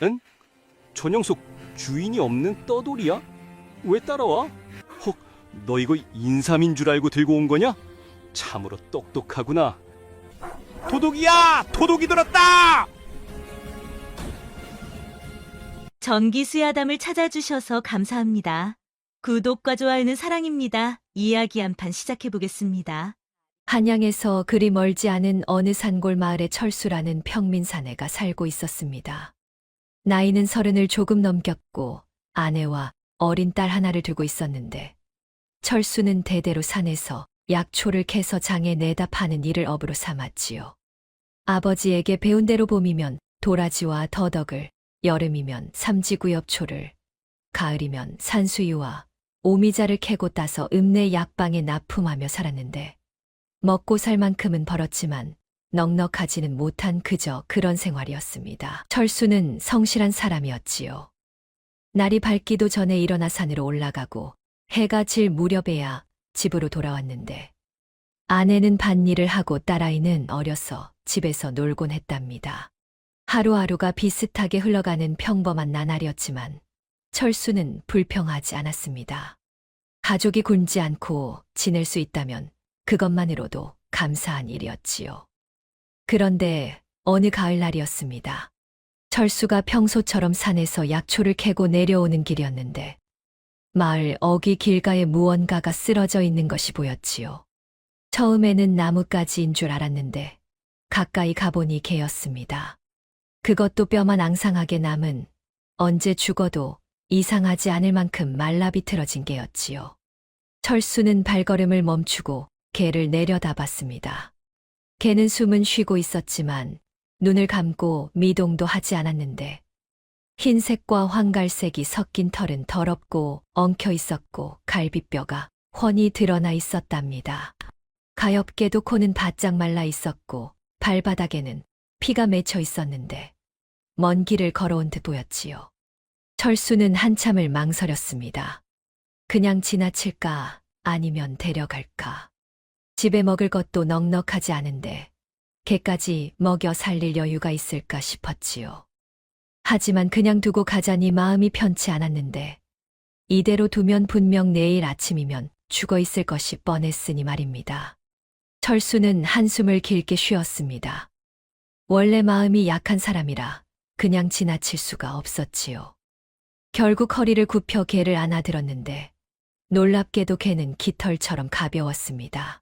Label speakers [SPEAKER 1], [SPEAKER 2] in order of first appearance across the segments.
[SPEAKER 1] 응? 저 녀석 주인이 없는 떠돌이야? 왜 따라와? 헉, 너 이거 인삼인 줄 알고 들고 온 거냐? 참으로 똑똑하구나. 도둑이야! 도둑이 들었다!
[SPEAKER 2] 전기 수야담을 찾아주셔서 감사합니다. 구독과 좋아요는 사랑입니다. 이야기 한 판 시작해 보겠습니다.
[SPEAKER 3] 한양에서 그리 멀지 않은 어느 산골 마을에 철수라는 평민 사내가 살고 있었습니다. 나이는 30을 조금 넘겼고 아내와 어린 딸 하나를 두고 있었는데 철수는 대대로 산에서 약초를 캐서 장에 내다 파는 일을 업으로 삼았지요. 아버지에게 배운 대로 봄이면 도라지와 더덕을, 여름이면 삼지구엽초를, 가을이면 산수유와 오미자를 캐고 따서 읍내 약방에 납품하며 살았는데 먹고 살 만큼은 벌었지만 넉넉하지는 못한 그저 그런 생활이었습니다. 철수는 성실한 사람이었지요. 날이 밝기도 전에 일어나 산으로 올라가고 해가 질 무렵에야 집으로 돌아왔는데 아내는 밭일을 하고 딸아이는 어려서 집에서 놀곤 했답니다. 하루하루가 비슷하게 흘러가는 평범한 나날이었지만 철수는 불평하지 않았습니다. 가족이 굶지 않고 지낼 수 있다면 그것만으로도 감사한 일이었지요. 그런데 어느 가을날이었습니다. 철수가 평소처럼 산에서 약초를 캐고 내려오는 길이었는데 마을 어귀 길가에 무언가가 쓰러져 있는 것이 보였지요. 처음에는 나뭇가지인 줄 알았는데 가까이 가보니 개였습니다. 그것도 뼈만 앙상하게 남은 언제 죽어도 이상하지 않을 만큼 말라비틀어진 개였지요. 철수는 발걸음을 멈추고 개를 내려다봤습니다. 개는 숨은 쉬고 있었지만 눈을 감고 미동도 하지 않았는데 흰색과 황갈색이 섞인 털은 더럽고 엉켜 있었고 갈비뼈가 훤히 드러나 있었답니다. 가엾게도 코는 바짝 말라 있었고 발바닥에는 피가 맺혀 있었는데 먼 길을 걸어온 듯 보였지요. 철수는 한참을 망설였습니다. 그냥 지나칠까 아니면 데려갈까. 집에 먹을 것도 넉넉하지 않은데 개까지 먹여 살릴 여유가 있을까 싶었지요. 하지만 그냥 두고 가자니 마음이 편치 않았는데 이대로 두면 분명 내일 아침이면 죽어 있을 것이 뻔했으니 말입니다. 철수는 한숨을 길게 쉬었습니다. 원래 마음이 약한 사람이라 그냥 지나칠 수가 없었지요. 결국 허리를 굽혀 개를 안아들었는데 놀랍게도 개는 깃털처럼 가벼웠습니다.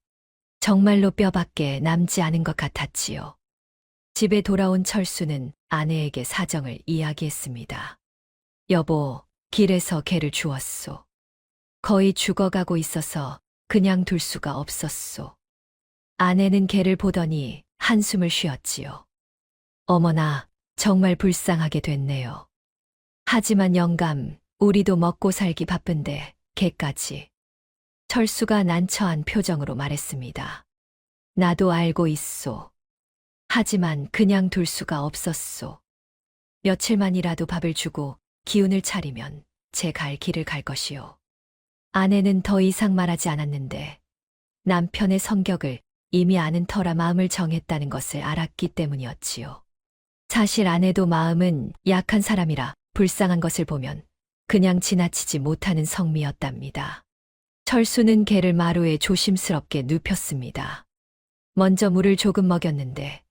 [SPEAKER 3] 정말로 뼈밖에 남지 않은 것 같았지요. 집에 돌아온 철수는 아내에게 사정을 이야기했습니다. 여보, 길에서 개를 주웠소. 거의 죽어가고 있어서 그냥 둘 수가 없었소. 아내는 개를 보더니 한숨을 쉬었지요. 어머나, 정말 불쌍하게 됐네요. 하지만 영감, 우리도 먹고 살기 바쁜데 개까지. 철수가 난처한 표정으로 말했습니다. 나도 알고 있소. 하지만 그냥 둘 수가 없었소. 며칠만이라도 밥을 주고 기운을 차리면 제 갈 길을 갈 것이요. 아내는 더 이상 말하지 않았는데 남편의 성격을 이미 아는 터라 마음을 정했다는 것을 알았기 때문이었지요. 사실 아내도 마음은 약한 사람이라 불쌍한 것을 보면 그냥 지나치지 못하는 성미였답니다. 철수는 개를 마루에 조심스럽게 눕혔습니다. 먼저 물을 조금 먹였는데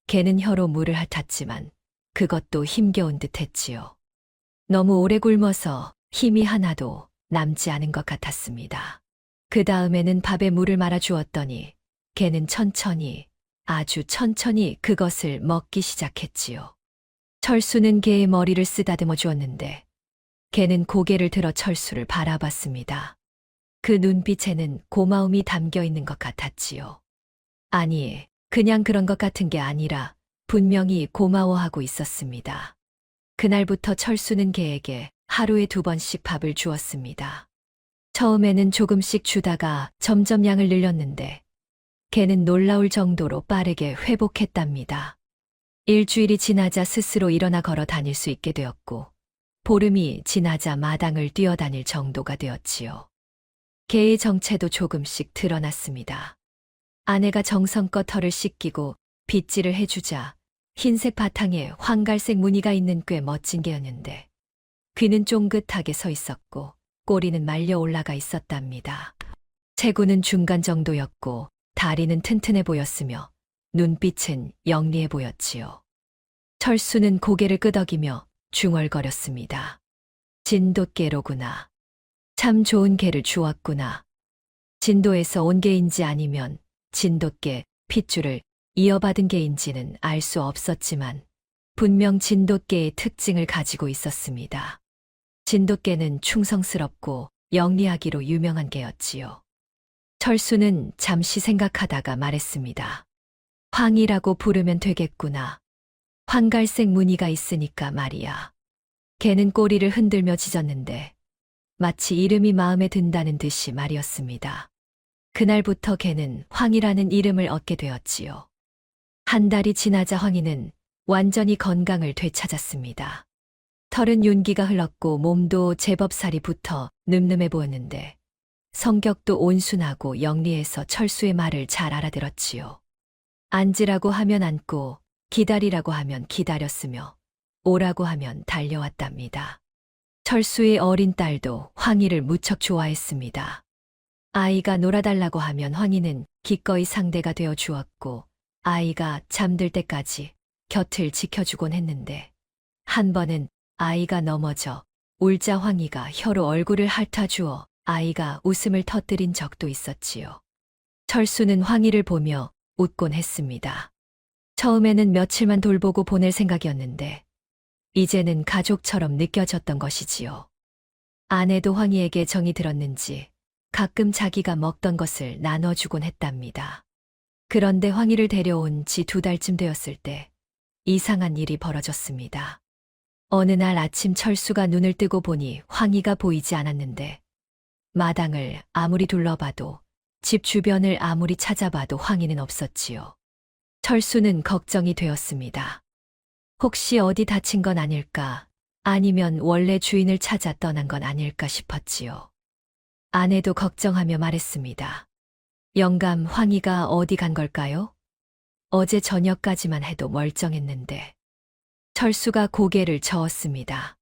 [SPEAKER 3] 개는 혀로 물을 핥았지만 그것도 힘겨운 듯 했지요. 너무 오래 굶어서 힘이 하나도 남지 않은 것 같았습니다. 그 다음에는 밥에 물을 말아 주었더니 개는 천천히, 아주 천천히 그것을 먹기 시작했지요. 철수는 개의 머리를 쓰다듬어 주었는데 개는 고개를 들어 철수를 바라봤습니다. 그 눈빛에는 고마움이 담겨 있는 것 같았지요. 아니, 그냥 그런 것 같은 게 아니라 분명히 고마워하고 있었습니다. 그날부터 철수는 개에게 하루에 2번씩 밥을 주었습니다. 처음에는 조금씩 주다가 점점 양을 늘렸는데 개는 놀라울 정도로 빠르게 회복했답니다. 일주일이 지나자 스스로 일어나 걸어 다닐 수 있게 되었고 보름이 지나자 마당을 뛰어다닐 정도가 되었지요. 개의 정체도 조금씩 드러났습니다. 아내가 정성껏 털을 씻기고 빗질을 해주자 흰색 바탕에 황갈색 무늬가 있는 꽤 멋진 개였는데 귀는 쫑긋하게 서 있었고 꼬리는 말려 올라가 있었답니다. 체구는 중간 정도였고 다리는 튼튼해 보였으며 눈빛은 영리해 보였지요. 철수는 고개를 끄덕이며 중얼거렸습니다. 진돗개로구나. 참 좋은 개를 주었구나. 진도에서 온 개인지 아니면 진돗개 핏줄을 이어받은 개인지는 알 수 없었지만 분명 진돗개의 특징을 가지고 있었습니다. 진돗개는 충성스럽고 영리하기로 유명한 개였지요. 철수는 잠시 생각하다가 말했습니다. 황이라고 부르면 되겠구나. 황갈색 무늬가 있으니까 말이야. 개는 꼬리를 흔들며 짖었는데 마치 이름이 마음에 든다는 듯이 말이었습니다. 그날부터 개는 황이라는 이름을 얻게 되었지요. 한 달이 지나자 황이는 완전히 건강을 되찾았습니다. 털은 윤기가 흘렀고 몸도 제법 살이 붙어 늠름해 보였는데 성격도 온순하고 영리해서 철수의 말을 잘 알아들었지요. 앉으라고 하면 앉고 기다리라고 하면 기다렸으며 오라고 하면 달려왔답니다. 철수의 어린 딸도 황이를 무척 좋아했습니다. 아이가 놀아달라고 하면 황이는 기꺼이 상대가 되어 주었고 아이가 잠들 때까지 곁을 지켜주곤 했는데 한 번은 아이가 넘어져 울자 황이가 혀로 얼굴을 핥아주어 아이가 웃음을 터뜨린 적도 있었지요. 철수는 황이를 보며 웃곤 했습니다. 처음에는 며칠만 돌보고 보낼 생각이었는데 이제는 가족처럼 느껴졌던 것이지요. 아내도 황이에게 정이 들었는지 가끔 자기가 먹던 것을 나눠주곤 했답니다. 그런데 황이를 데려온 지 2달쯤 되었을 때 이상한 일이 벌어졌습니다. 어느 날 아침 철수가 눈을 뜨고 보니 황이가 보이지 않았는데 마당을 아무리 둘러봐도 집 주변을 아무리 찾아봐도 황이는 없었지요. 철수는 걱정이 되었습니다. 혹시 어디 다친 건 아닐까 아니면 원래 주인을 찾아 떠난 건 아닐까 싶었지요. 아내도 걱정하며 말했습니다. 영감 황이가 어디 간 걸까요? 어제 저녁까지만 해도 멀쩡했는데. 철수가 고개를 저었습니다.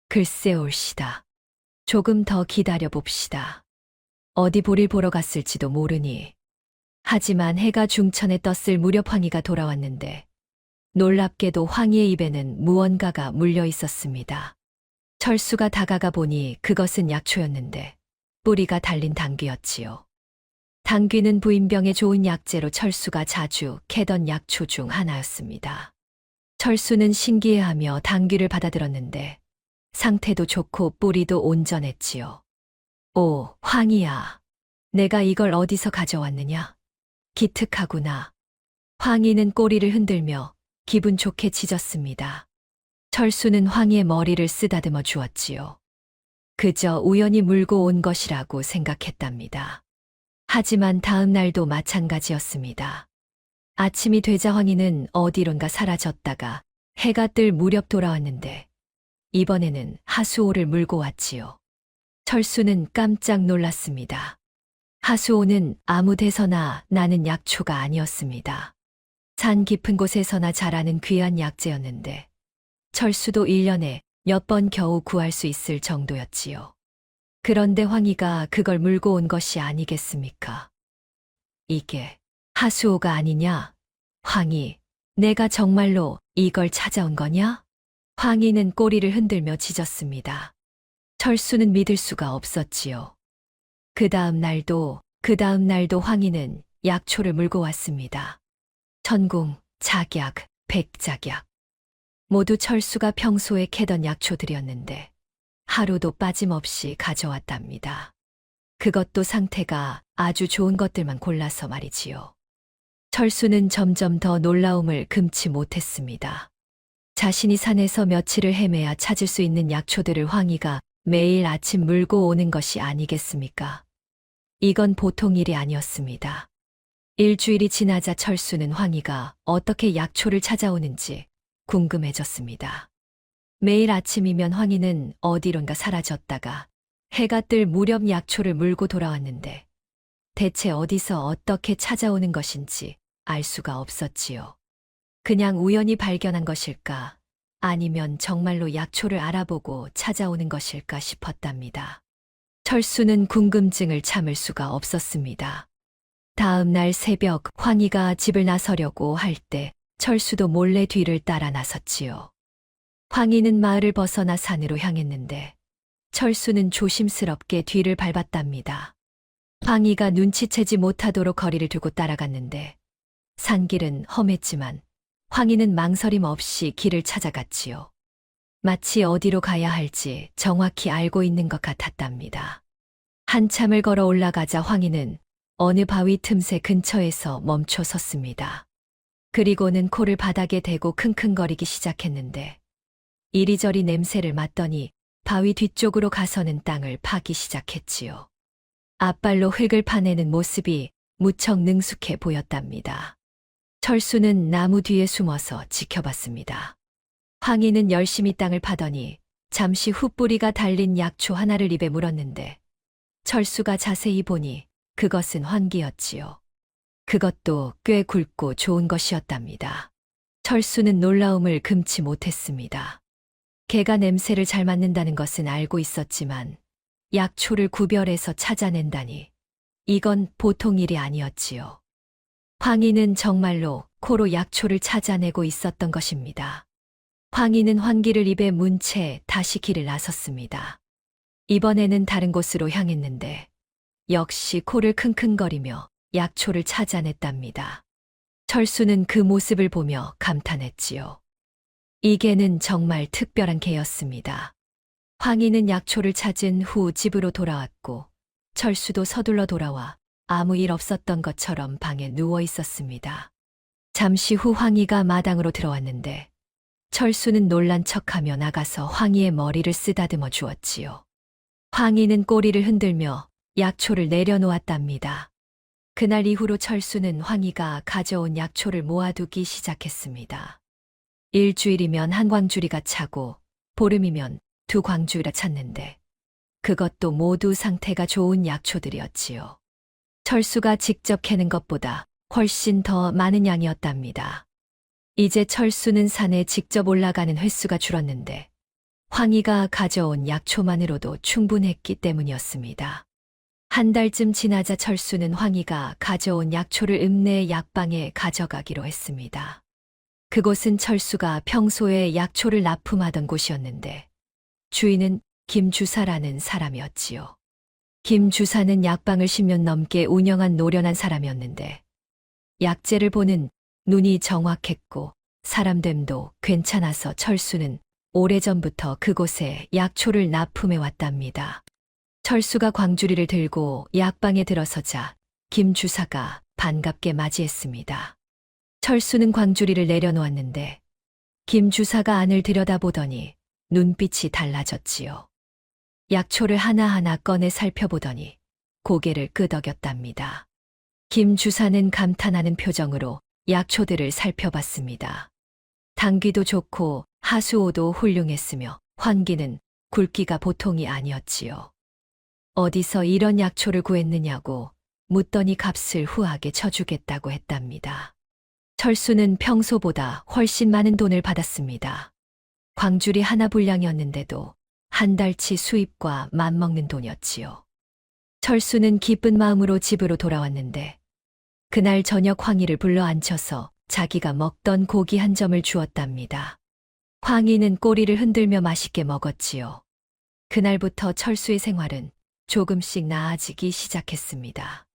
[SPEAKER 3] 글쎄 올시다. 조금 더 기다려 봅시다. 어디 볼일 보러 갔을지도 모르니. 하지만 해가 중천에 떴을 무렵 황이가 돌아왔는데 놀랍게도 황이의 입에는 무언가가 물려 있었습니다. 철수가 다가가 보니 그것은 약초였는데 뿌리가 달린 당귀였지요. 당귀는 부인병에 좋은 약재로 철수가 자주 캐던 약초 중 하나였습니다. 철수는 신기해하며 당귀를 받아들었는데 상태도 좋고 뿌리도 온전했지요. 오, 황이야. 내가 이걸 어디서 가져왔느냐? 기특하구나. 황이는 꼬리를 흔들며 기분 좋게 짖었습니다. 철수는 황이의 머리를 쓰다듬어 주었지요. 그저 우연히 물고 온 것이라고 생각했답니다. 하지만 다음 날도 마찬가지였습니다. 아침이 되자 황이는 어디론가 사라졌다가 해가 뜰 무렵 돌아왔는데 이번에는 하수오를 물고 왔지요. 철수는 깜짝 놀랐습니다. 하수오는 아무 데서나 나는 약초가 아니었습니다. 산 깊은 곳에서나 자라는 귀한 약재였는데 철수도 1년에 몇 번 겨우 구할 수 있을 정도였지요. 그런데 황이가 그걸 물고 온 것이 아니겠습니까? 이게 하수오가 아니냐? 황이, 내가 정말로 이걸 찾아온 거냐? 황이는 꼬리를 흔들며 짖었습니다. 철수는 믿을 수가 없었지요. 그 다음 날도 황이는 약초를 물고 왔습니다. 천궁, 작약, 백작약. 모두 철수가 평소에 캐던 약초들이었는데 하루도 빠짐없이 가져왔답니다. 그것도 상태가 아주 좋은 것들만 골라서 말이지요. 철수는 점점 더 놀라움을 금치 못했습니다. 자신이 산에서 며칠을 헤매야 찾을 수 있는 약초들을 황이가 매일 아침 물고 오는 것이 아니겠습니까? 이건 보통 일이 아니었습니다. 일주일이 지나자 철수는 황이가 어떻게 약초를 찾아오는지 궁금해졌습니다. 매일 아침이면 황이는 어디론가 사라졌다가 해가 뜰 무렵 약초를 물고 돌아왔는데 대체 어디서 어떻게 찾아오는 것인지 알 수가 없었지요. 그냥 우연히 발견한 것일까? 아니면 정말로 약초를 알아보고 찾아오는 것일까 싶었답니다. 철수는 궁금증을 참을 수가 없었습니다. 다음 날 새벽 황희가 집을 나서려고 할 때 철수도 몰래 뒤를 따라 나섰지요. 황희는 마을을 벗어나 산으로 향했는데 철수는 조심스럽게 뒤를 밟았답니다. 황희가 눈치채지 못하도록 거리를 두고 따라갔는데 산길은 험했지만 황희는 망설임 없이 길을 찾아갔지요. 마치 어디로 가야 할지 정확히 알고 있는 것 같았답니다. 한참을 걸어 올라가자 황희는 어느 바위 틈새 근처에서 멈춰 섰습니다. 그리고는 코를 바닥에 대고 킁킁거리기 시작했는데 이리저리 냄새를 맡더니 바위 뒤쪽으로 가서는 땅을 파기 시작했지요. 앞발로 흙을 파내는 모습이 무척 능숙해 보였답니다. 철수는 나무 뒤에 숨어서 지켜봤습니다. 황희는 열심히 땅을 파더니 잠시 후 뿌리가 달린 약초 하나를 입에 물었는데 철수가 자세히 보니 그것은 환기였지요. 그것도 꽤 굵고 좋은 것이었답니다. 철수는 놀라움을 금치 못했습니다. 개가 냄새를 잘 맡는다는 것은 알고 있었지만 약초를 구별해서 찾아낸다니 이건 보통 일이 아니었지요. 황희는 정말로 코로 약초를 찾아내고 있었던 것입니다. 황희는 환기를 입에 문 채 다시 길을 나섰습니다. 이번에는 다른 곳으로 향했는데 역시 코를 킁킁거리며 약초를 찾아냈답니다. 철수는 그 모습을 보며 감탄했지요. 이 개는 정말 특별한 개였습니다. 황희는 약초를 찾은 후 집으로 돌아왔고 철수도 서둘러 돌아와 아무 일 없었던 것처럼 방에 누워 있었습니다. 잠시 후 황희가 마당으로 들어왔는데 철수는 놀란 척하며 나가서 황희의 머리를 쓰다듬어 주었지요. 황희는 꼬리를 흔들며 약초를 내려놓았답니다. 그날 이후로 철수는 황희가 가져온 약초를 모아두기 시작했습니다. 일주일이면 한 광주리가 차고 보름이면 두 광주리가 찼는데 그것도 모두 상태가 좋은 약초들이었지요. 철수가 직접 캐는 것보다 훨씬 더 많은 양이었답니다. 이제 철수는 산에 직접 올라가는 횟수가 줄었는데 황희가 가져온 약초만으로도 충분했기 때문이었습니다. 한 달쯤 지나자 철수는 황희가 가져온 약초를 읍내 약방에 가져가기로 했습니다. 그곳은 철수가 평소에 약초를 납품하던 곳이었는데 주인은 김주사라는 사람이었지요. 김주사는 약방을 10년 넘게 운영한 노련한 사람이었는데 약재를 보는 눈이 정확했고 사람됨도 괜찮아서 철수는 오래전부터 그곳에 약초를 납품해 왔답니다. 철수가 광주리를 들고 약방에 들어서자 김 주사가 반갑게 맞이했습니다. 철수는 광주리를 내려놓았는데 김 주사가 안을 들여다보더니 눈빛이 달라졌지요. 약초를 하나하나 꺼내 살펴보더니 고개를 끄덕였답니다. 김 주사는 감탄하는 표정으로 약초들을 살펴봤습니다. 당귀도 좋고 하수오도 훌륭했으며 환기는 굵기가 보통이 아니었지요. 어디서 이런 약초를 구했느냐고 묻더니 값을 후하게 쳐주겠다고 했답니다. 철수는 평소보다 훨씬 많은 돈을 받았습니다. 광주리 하나 분량이었는데도 한 달치 수입과 맞먹는 돈이었지요. 철수는 기쁜 마음으로 집으로 돌아왔는데 그날 저녁 황희를 불러 앉혀서 자기가 먹던 고기 한 점을 주었답니다. 황희는 꼬리를 흔들며 맛있게 먹었지요. 그날부터 철수의 생활은 조금씩 나아지기 시작했습니다.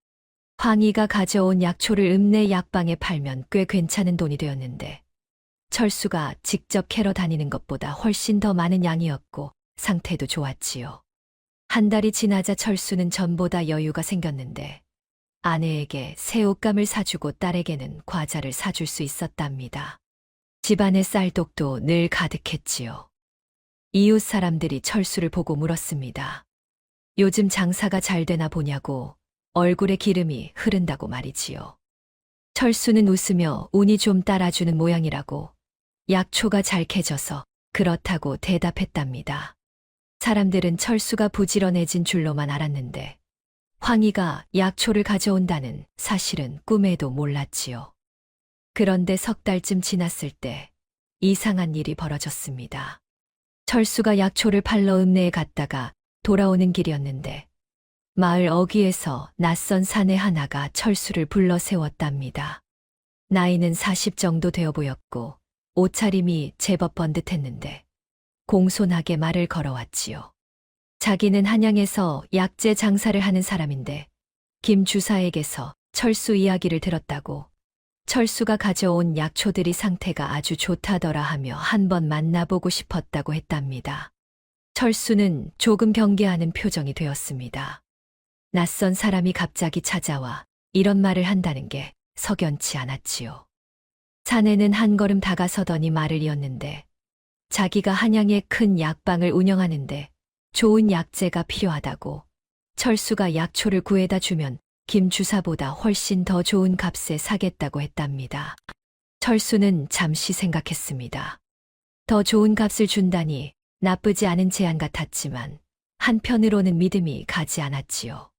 [SPEAKER 3] 황희가 가져온 약초를 읍내 약방에 팔면 꽤 괜찮은 돈이 되었는데 철수가 직접 캐러 다니는 것보다 훨씬 더 많은 양이었고 상태도 좋았지요. 한 달이 지나자 철수는 전보다 여유가 생겼는데 아내에게 새 옷감을 사주고 딸에게는 과자를 사줄 수 있었답니다. 집안의 쌀독도 늘 가득했지요. 이웃 사람들이 철수를 보고 물었습니다. 요즘 장사가 잘 되나 보냐고 얼굴에 기름이 흐른다고 말이지요. 철수는 웃으며 운이 좀 따라주는 모양이라고 약초가 잘 캐져서 그렇다고 대답했답니다. 사람들은 철수가 부지런해진 줄로만 알았는데 황희가 약초를 가져온다는 사실은 꿈에도 몰랐지요. 그런데 석 달쯤 지났을 때 이상한 일이 벌어졌습니다. 철수가 약초를 팔러 읍내에 갔다가 돌아오는 길이었는데 마을 어귀에서 낯선 사내 하나가 철수를 불러 세웠답니다. 나이는 40 정도 되어 보였고 옷차림이 제법 번듯했는데 공손하게 말을 걸어왔지요. 자기는 한양에서 약재 장사를 하는 사람인데 김 주사에게서 철수 이야기를 들었다고 철수가 가져온 약초들이 상태가 아주 좋다더라 하며 한번 만나보고 싶었다고 했답니다. 철수는 조금 경계하는 표정이 되었습니다. 낯선 사람이 갑자기 찾아와 이런 말을 한다는 게 석연치 않았지요. 사내는 한 걸음 다가서더니 말을 이었는데 자기가 한양에 큰 약방을 운영하는데 좋은 약재가 필요하다고 철수가 약초를 구해다 주면 김 주사보다 훨씬 더 좋은 값에 사겠다고 했답니다. 철수는 잠시 생각했습니다. 더 좋은 값을 준다니 나쁘지 않은 제안 같았지만 한편으로는 믿음이 가지 않았지요.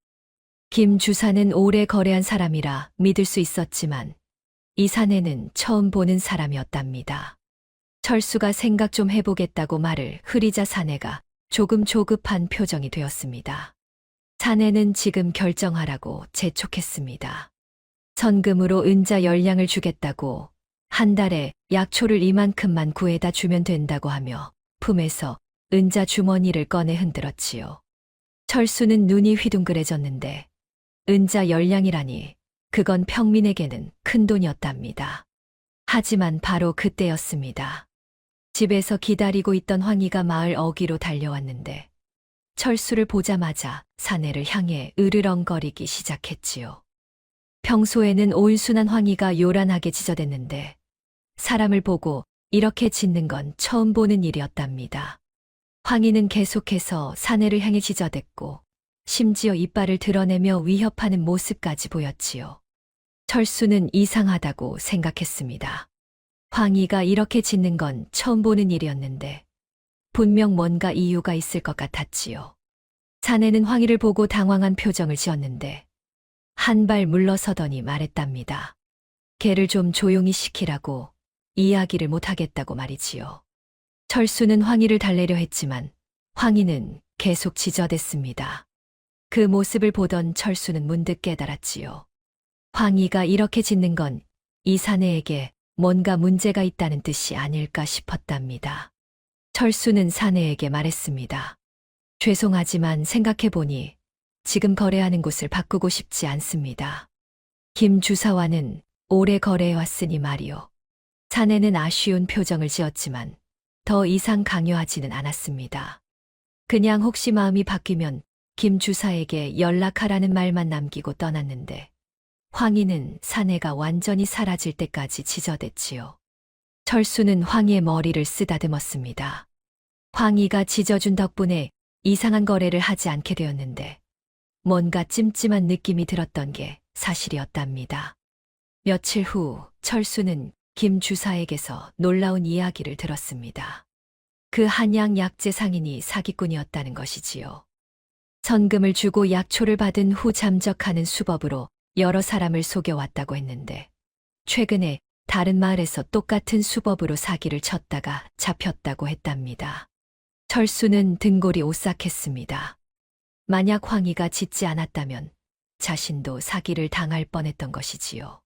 [SPEAKER 3] 김 주사는 오래 거래한 사람이라 믿을 수 있었지만 이 사내는 처음 보는 사람이었답니다. 철수가 생각 좀 해보겠다고 말을 흐리자 사내가 조금 조급한 표정이 되었습니다. 사내는 지금 결정하라고 재촉했습니다. 선금으로 은자 10량을 주겠다고 한 달에 약초를 이만큼만 구해다 주면 된다고 하며 품에서 은자 주머니를 꺼내 흔들었지요. 철수는 눈이 휘둥그레졌는데 은자 10량이라니 그건 평민에게는 큰 돈이었답니다. 하지만 바로 그때였습니다. 집에서 기다리고 있던 황희가 마을 어귀로 달려왔는데 철수를 보자마자 사내를 향해 으르렁거리기 시작했지요. 평소에는 온순한 황희가 요란하게 지저댔는데 사람을 보고 이렇게 짖는 건 처음 보는 일이었답니다. 황희는 계속해서 사내를 향해 지저댔고 심지어 이빨을 드러내며 위협하는 모습까지 보였지요. 철수는 이상하다고 생각했습니다. 황희가 이렇게 짖는 건 처음 보는 일이었는데 분명 뭔가 이유가 있을 것 같았지요. 사내는 황희를 보고 당황한 표정을 지었는데 한 발 물러서더니 말했답니다. 걔를 좀 조용히 시키라고 이야기를 못하겠다고 말이지요. 철수는 황희를 달래려 했지만 황희는 계속 지저댔습니다. 그 모습을 보던 철수는 문득 깨달았지요. 황희가 이렇게 짖는 건 이 사내에게 뭔가 문제가 있다는 뜻이 아닐까 싶었답니다. 철수는 사내에게 말했습니다. 죄송하지만 생각해보니 지금 거래하는 곳을 바꾸고 싶지 않습니다. 김 주사와는 오래 거래해왔으니 말이요. 사내는 아쉬운 표정을 지었지만 더 이상 강요하지는 않았습니다. 그냥 혹시 마음이 바뀌면 김 주사에게 연락하라는 말만 남기고 떠났는데 황희는 사내가 완전히 사라질 때까지 지저댔지요. 철수는 황희의 머리를 쓰다듬었습니다. 황희가 지져준 덕분에 이상한 거래를 하지 않게 되었는데 뭔가 찜찜한 느낌이 들었던 게 사실이었답니다. 며칠 후 철수는 김 주사에게서 놀라운 이야기를 들었습니다. 그 한양 약재 상인이 사기꾼이었다는 것이지요. 선금을 주고 약초를 받은 후 잠적하는 수법으로 여러 사람을 속여왔다고 했는데 최근에 다른 마을에서 똑같은 수법으로 사기를 쳤다가 잡혔다고 했답니다. 철수는 등골이 오싹했습니다. 만약 황희가 짖지 않았다면 자신도 사기를 당할 뻔했던 것이지요.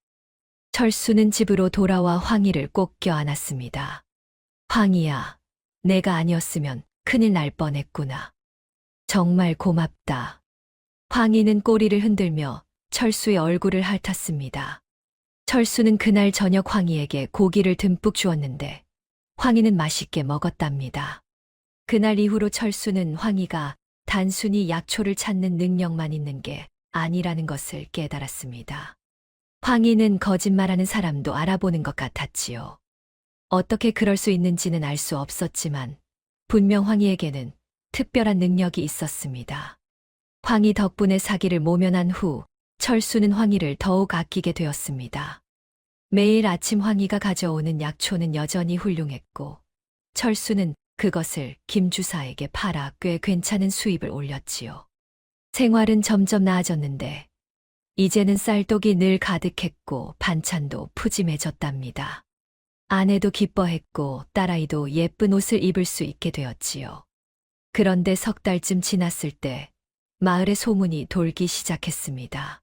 [SPEAKER 3] 철수는 집으로 돌아와 황희를 꼭 껴안았습니다. 황희야, 내가 아니었으면 큰일 날 뻔했구나. 정말 고맙다. 황희는 꼬리를 흔들며 철수의 얼굴을 핥았습니다. 철수는 그날 저녁 황희에게 고기를 듬뿍 주었는데 황희는 맛있게 먹었답니다. 그날 이후로 철수는 황희가 단순히 약초를 찾는 능력만 있는 게 아니라는 것을 깨달았습니다. 황희는 거짓말하는 사람도 알아보는 것 같았지요. 어떻게 그럴 수 있는지는 알 수 없었지만 분명 황희에게는 특별한 능력이 있었습니다. 황희 덕분에 사기를 모면한 후 철수는 황희를 더욱 아끼게 되었습니다. 매일 아침 황희가 가져오는 약초는 여전히 훌륭했고 철수는 그것을 김 주사에게 팔아 꽤 괜찮은 수입을 올렸지요. 생활은 점점 나아졌는데 이제는 쌀독이 늘 가득했고 반찬도 푸짐해졌답니다. 아내도 기뻐했고 딸아이도 예쁜 옷을 입을 수 있게 되었지요. 그런데 석 달쯤 지났을 때 마을에 소문이 돌기 시작했습니다.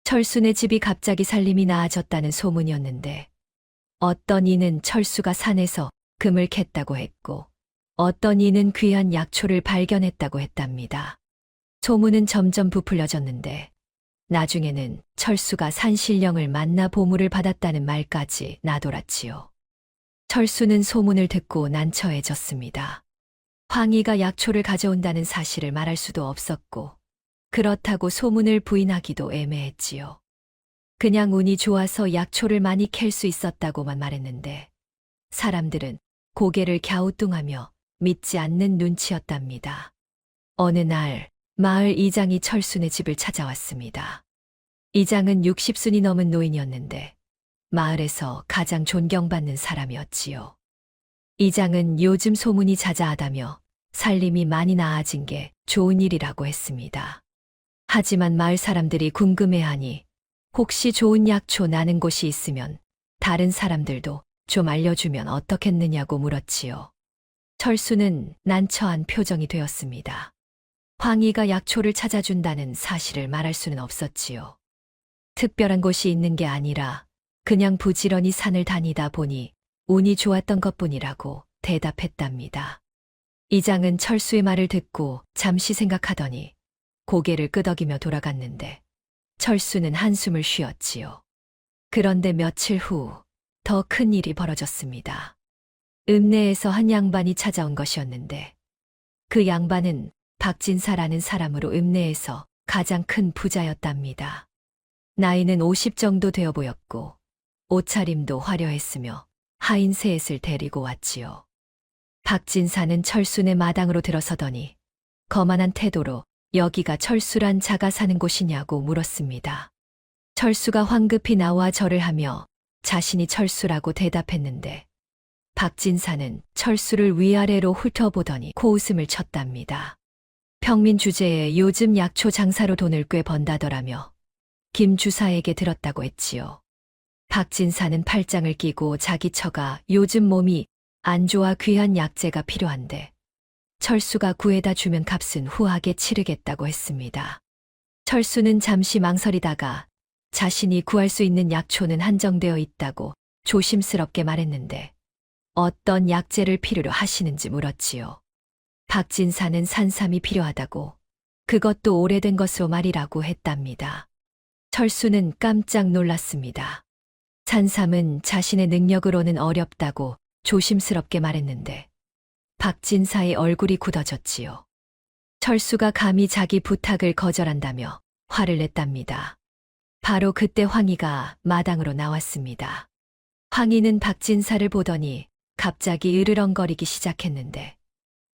[SPEAKER 3] 철수네 집이 갑자기 살림이 나아졌다는 소문이었는데 어떤 이는 철수가 산에서 금을 캤다고 했고 어떤 이는 귀한 약초를 발견했다고 했답니다. 소문은 점점 부풀려졌는데 나중에는 철수가 산신령을 만나 보물을 받았다는 말까지 나돌았지요. 철수는 소문을 듣고 난처해졌습니다. 황희가 약초를 가져온다는 사실을 말할 수도 없었고 그렇다고 소문을 부인하기도 애매했지요. 그냥 운이 좋아서 약초를 많이 캘 수 있었다고만 말했는데 사람들은 고개를 갸우뚱하며 믿지 않는 눈치였답니다. 어느 날 마을 이장이 철수네 집을 찾아왔습니다. 이장은 60순이 넘은 노인이었는데 마을에서 가장 존경받는 사람이었지요. 이장은 요즘 소문이 자자하다며 살림이 많이 나아진 게 좋은 일이라고 했습니다. 하지만 마을 사람들이 궁금해하니 혹시 좋은 약초 나는 곳이 있으면 다른 사람들도 좀 알려주면 어떻겠느냐고 물었지요. 철수는 난처한 표정이 되었습니다. 황희가 약초를 찾아준다는 사실을 말할 수는 없었지요. 특별한 곳이 있는 게 아니라 그냥 부지런히 산을 다니다 보니 운이 좋았던 것뿐이라고 대답했답니다. 이장은 철수의 말을 듣고 잠시 생각하더니 고개를 끄덕이며 돌아갔는데 철수는 한숨을 쉬었지요. 그런데 며칠 후 더 큰 일이 벌어졌습니다. 읍내에서 한 양반이 찾아온 것이었는데 그 양반은 박진사라는 사람으로 읍내에서 가장 큰 부자였답니다. 나이는 50 정도 되어 보였고 옷차림도 화려했으며 하인 셋을 데리고 왔지요. 박진사는 철수네 마당으로 들어서더니 거만한 태도로 여기가 철수란 자가 사는 곳이냐고 물었습니다. 철수가 황급히 나와 절을 하며 자신이 철수라고 대답했는데 박진사는 철수를 위아래로 훑어보더니 코웃음을 쳤답니다. 평민 주제에 요즘 약초 장사로 돈을 꽤 번다더라며 김 주사에게 들었다고 했지요. 박진사는 팔짱을 끼고 자기 처가 요즘 몸이 안 좋아 귀한 약재가 필요한데 철수가 구해다 주면 값은 후하게 치르겠다고 했습니다. 철수는 잠시 망설이다가 자신이 구할 수 있는 약초는 한정되어 있다고 조심스럽게 말했는데 어떤 약재를 필요로 하시는지 물었지요. 박진사는 산삼이 필요하다고 그것도 오래된 것으로 말이라고 했답니다. 철수는 깜짝 놀랐습니다. 산삼은 자신의 능력으로는 어렵다고 조심스럽게 말했는데 박진사의 얼굴이 굳어졌지요. 철수가 감히 자기 부탁을 거절한다며 화를 냈답니다. 바로 그때 황희가 마당으로 나왔습니다. 황희는 박진사를 보더니 갑자기 으르렁거리기 시작했는데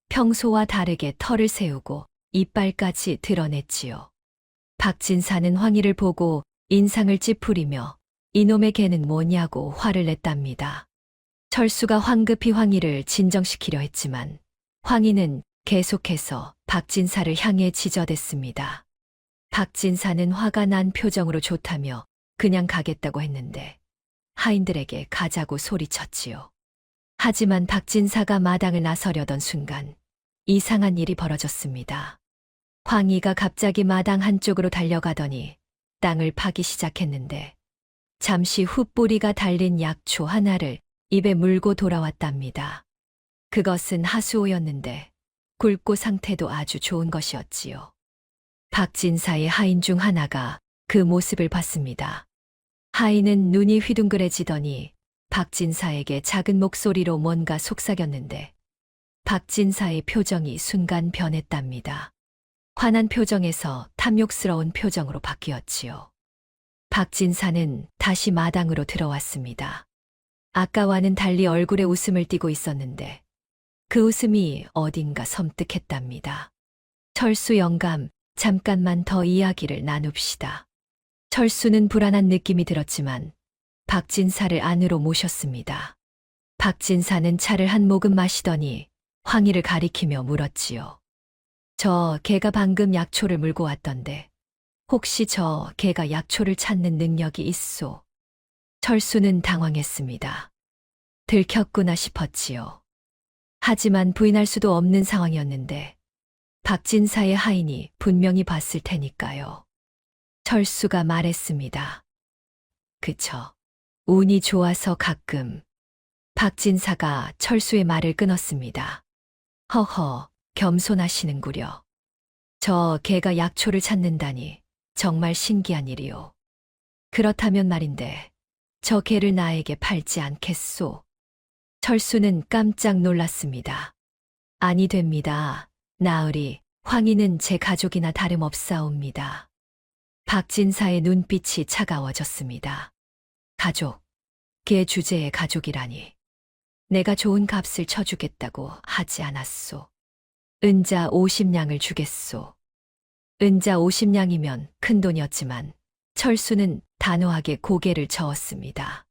[SPEAKER 3] 평소와 다르게 털을 세우고 이빨까지 드러냈지요. 박진사는 황희를 보고 인상을 찌푸리며 이놈의 개는 뭐냐고 화를 냈답니다. 철수가 황급히 황희를 진정시키려 했지만 황희는 계속해서 박진사를 향해 지저댔습니다. 박진사는 화가 난 표정으로 좋다며 그냥 가겠다고 했는데 하인들에게 가자고 소리쳤지요. 하지만 박진사가 마당을 나서려던 순간 이상한 일이 벌어졌습니다. 황희가 갑자기 마당 한쪽으로 달려가더니 땅을 파기 시작했는데 잠시 후 뿌리가 달린 약초 하나를 입에 물고 돌아왔답니다. 그것은 하수오였는데 굵고 상태도 아주 좋은 것이었지요. 박진사의 하인 중 하나가 그 모습을 봤습니다. 하인은 눈이 휘둥그레지더니 박진사에게 작은 목소리로 뭔가 속삭였는데 박진사의 표정이 순간 변했답니다. 화난 표정에서 탐욕스러운 표정으로 바뀌었지요. 박진사는 다시 마당으로 들어왔습니다. 아까와는 달리 얼굴에 웃음을 띠고 있었는데 그 웃음이 어딘가 섬뜩했답니다. 철수 영감, 잠깐만 더 이야기를 나눕시다. 철수는 불안한 느낌이 들었지만 박진사를 안으로 모셨습니다. 박진사는 차를 한 모금 마시더니 황희를 가리키며 물었지요. 저 개가 방금 약초를 물고 왔던데 혹시 저 개가 약초를 찾는 능력이 있소? 철수는 당황했습니다. 들켰구나 싶었지요. 하지만 부인할 수도 없는 상황이었는데 박진사의 하인이 분명히 봤을 테니까요. 철수가 말했습니다. 그쵸. 운이 좋아서 가끔. 박진사가 철수의 말을 끊었습니다. 허허, 겸손하시는구려. 저 개가 약초를 찾는다니 정말 신기한 일이오. 그렇다면 말인데 저 개를 나에게 팔지 않겠소? 철수는 깜짝 놀랐습니다. 아니 됩니다. 나으리, 황희는 제 가족이나 다름없사옵니다. 박진사의 눈빛이 차가워졌습니다. 가족, 개 주제의 가족이라니. 내가 좋은 값을 쳐주겠다고 하지 않았소. 은자 50냥을 주겠소. 은자 50냥이면 큰 돈이었지만 철수는 단호하게 고개를 저었습니다.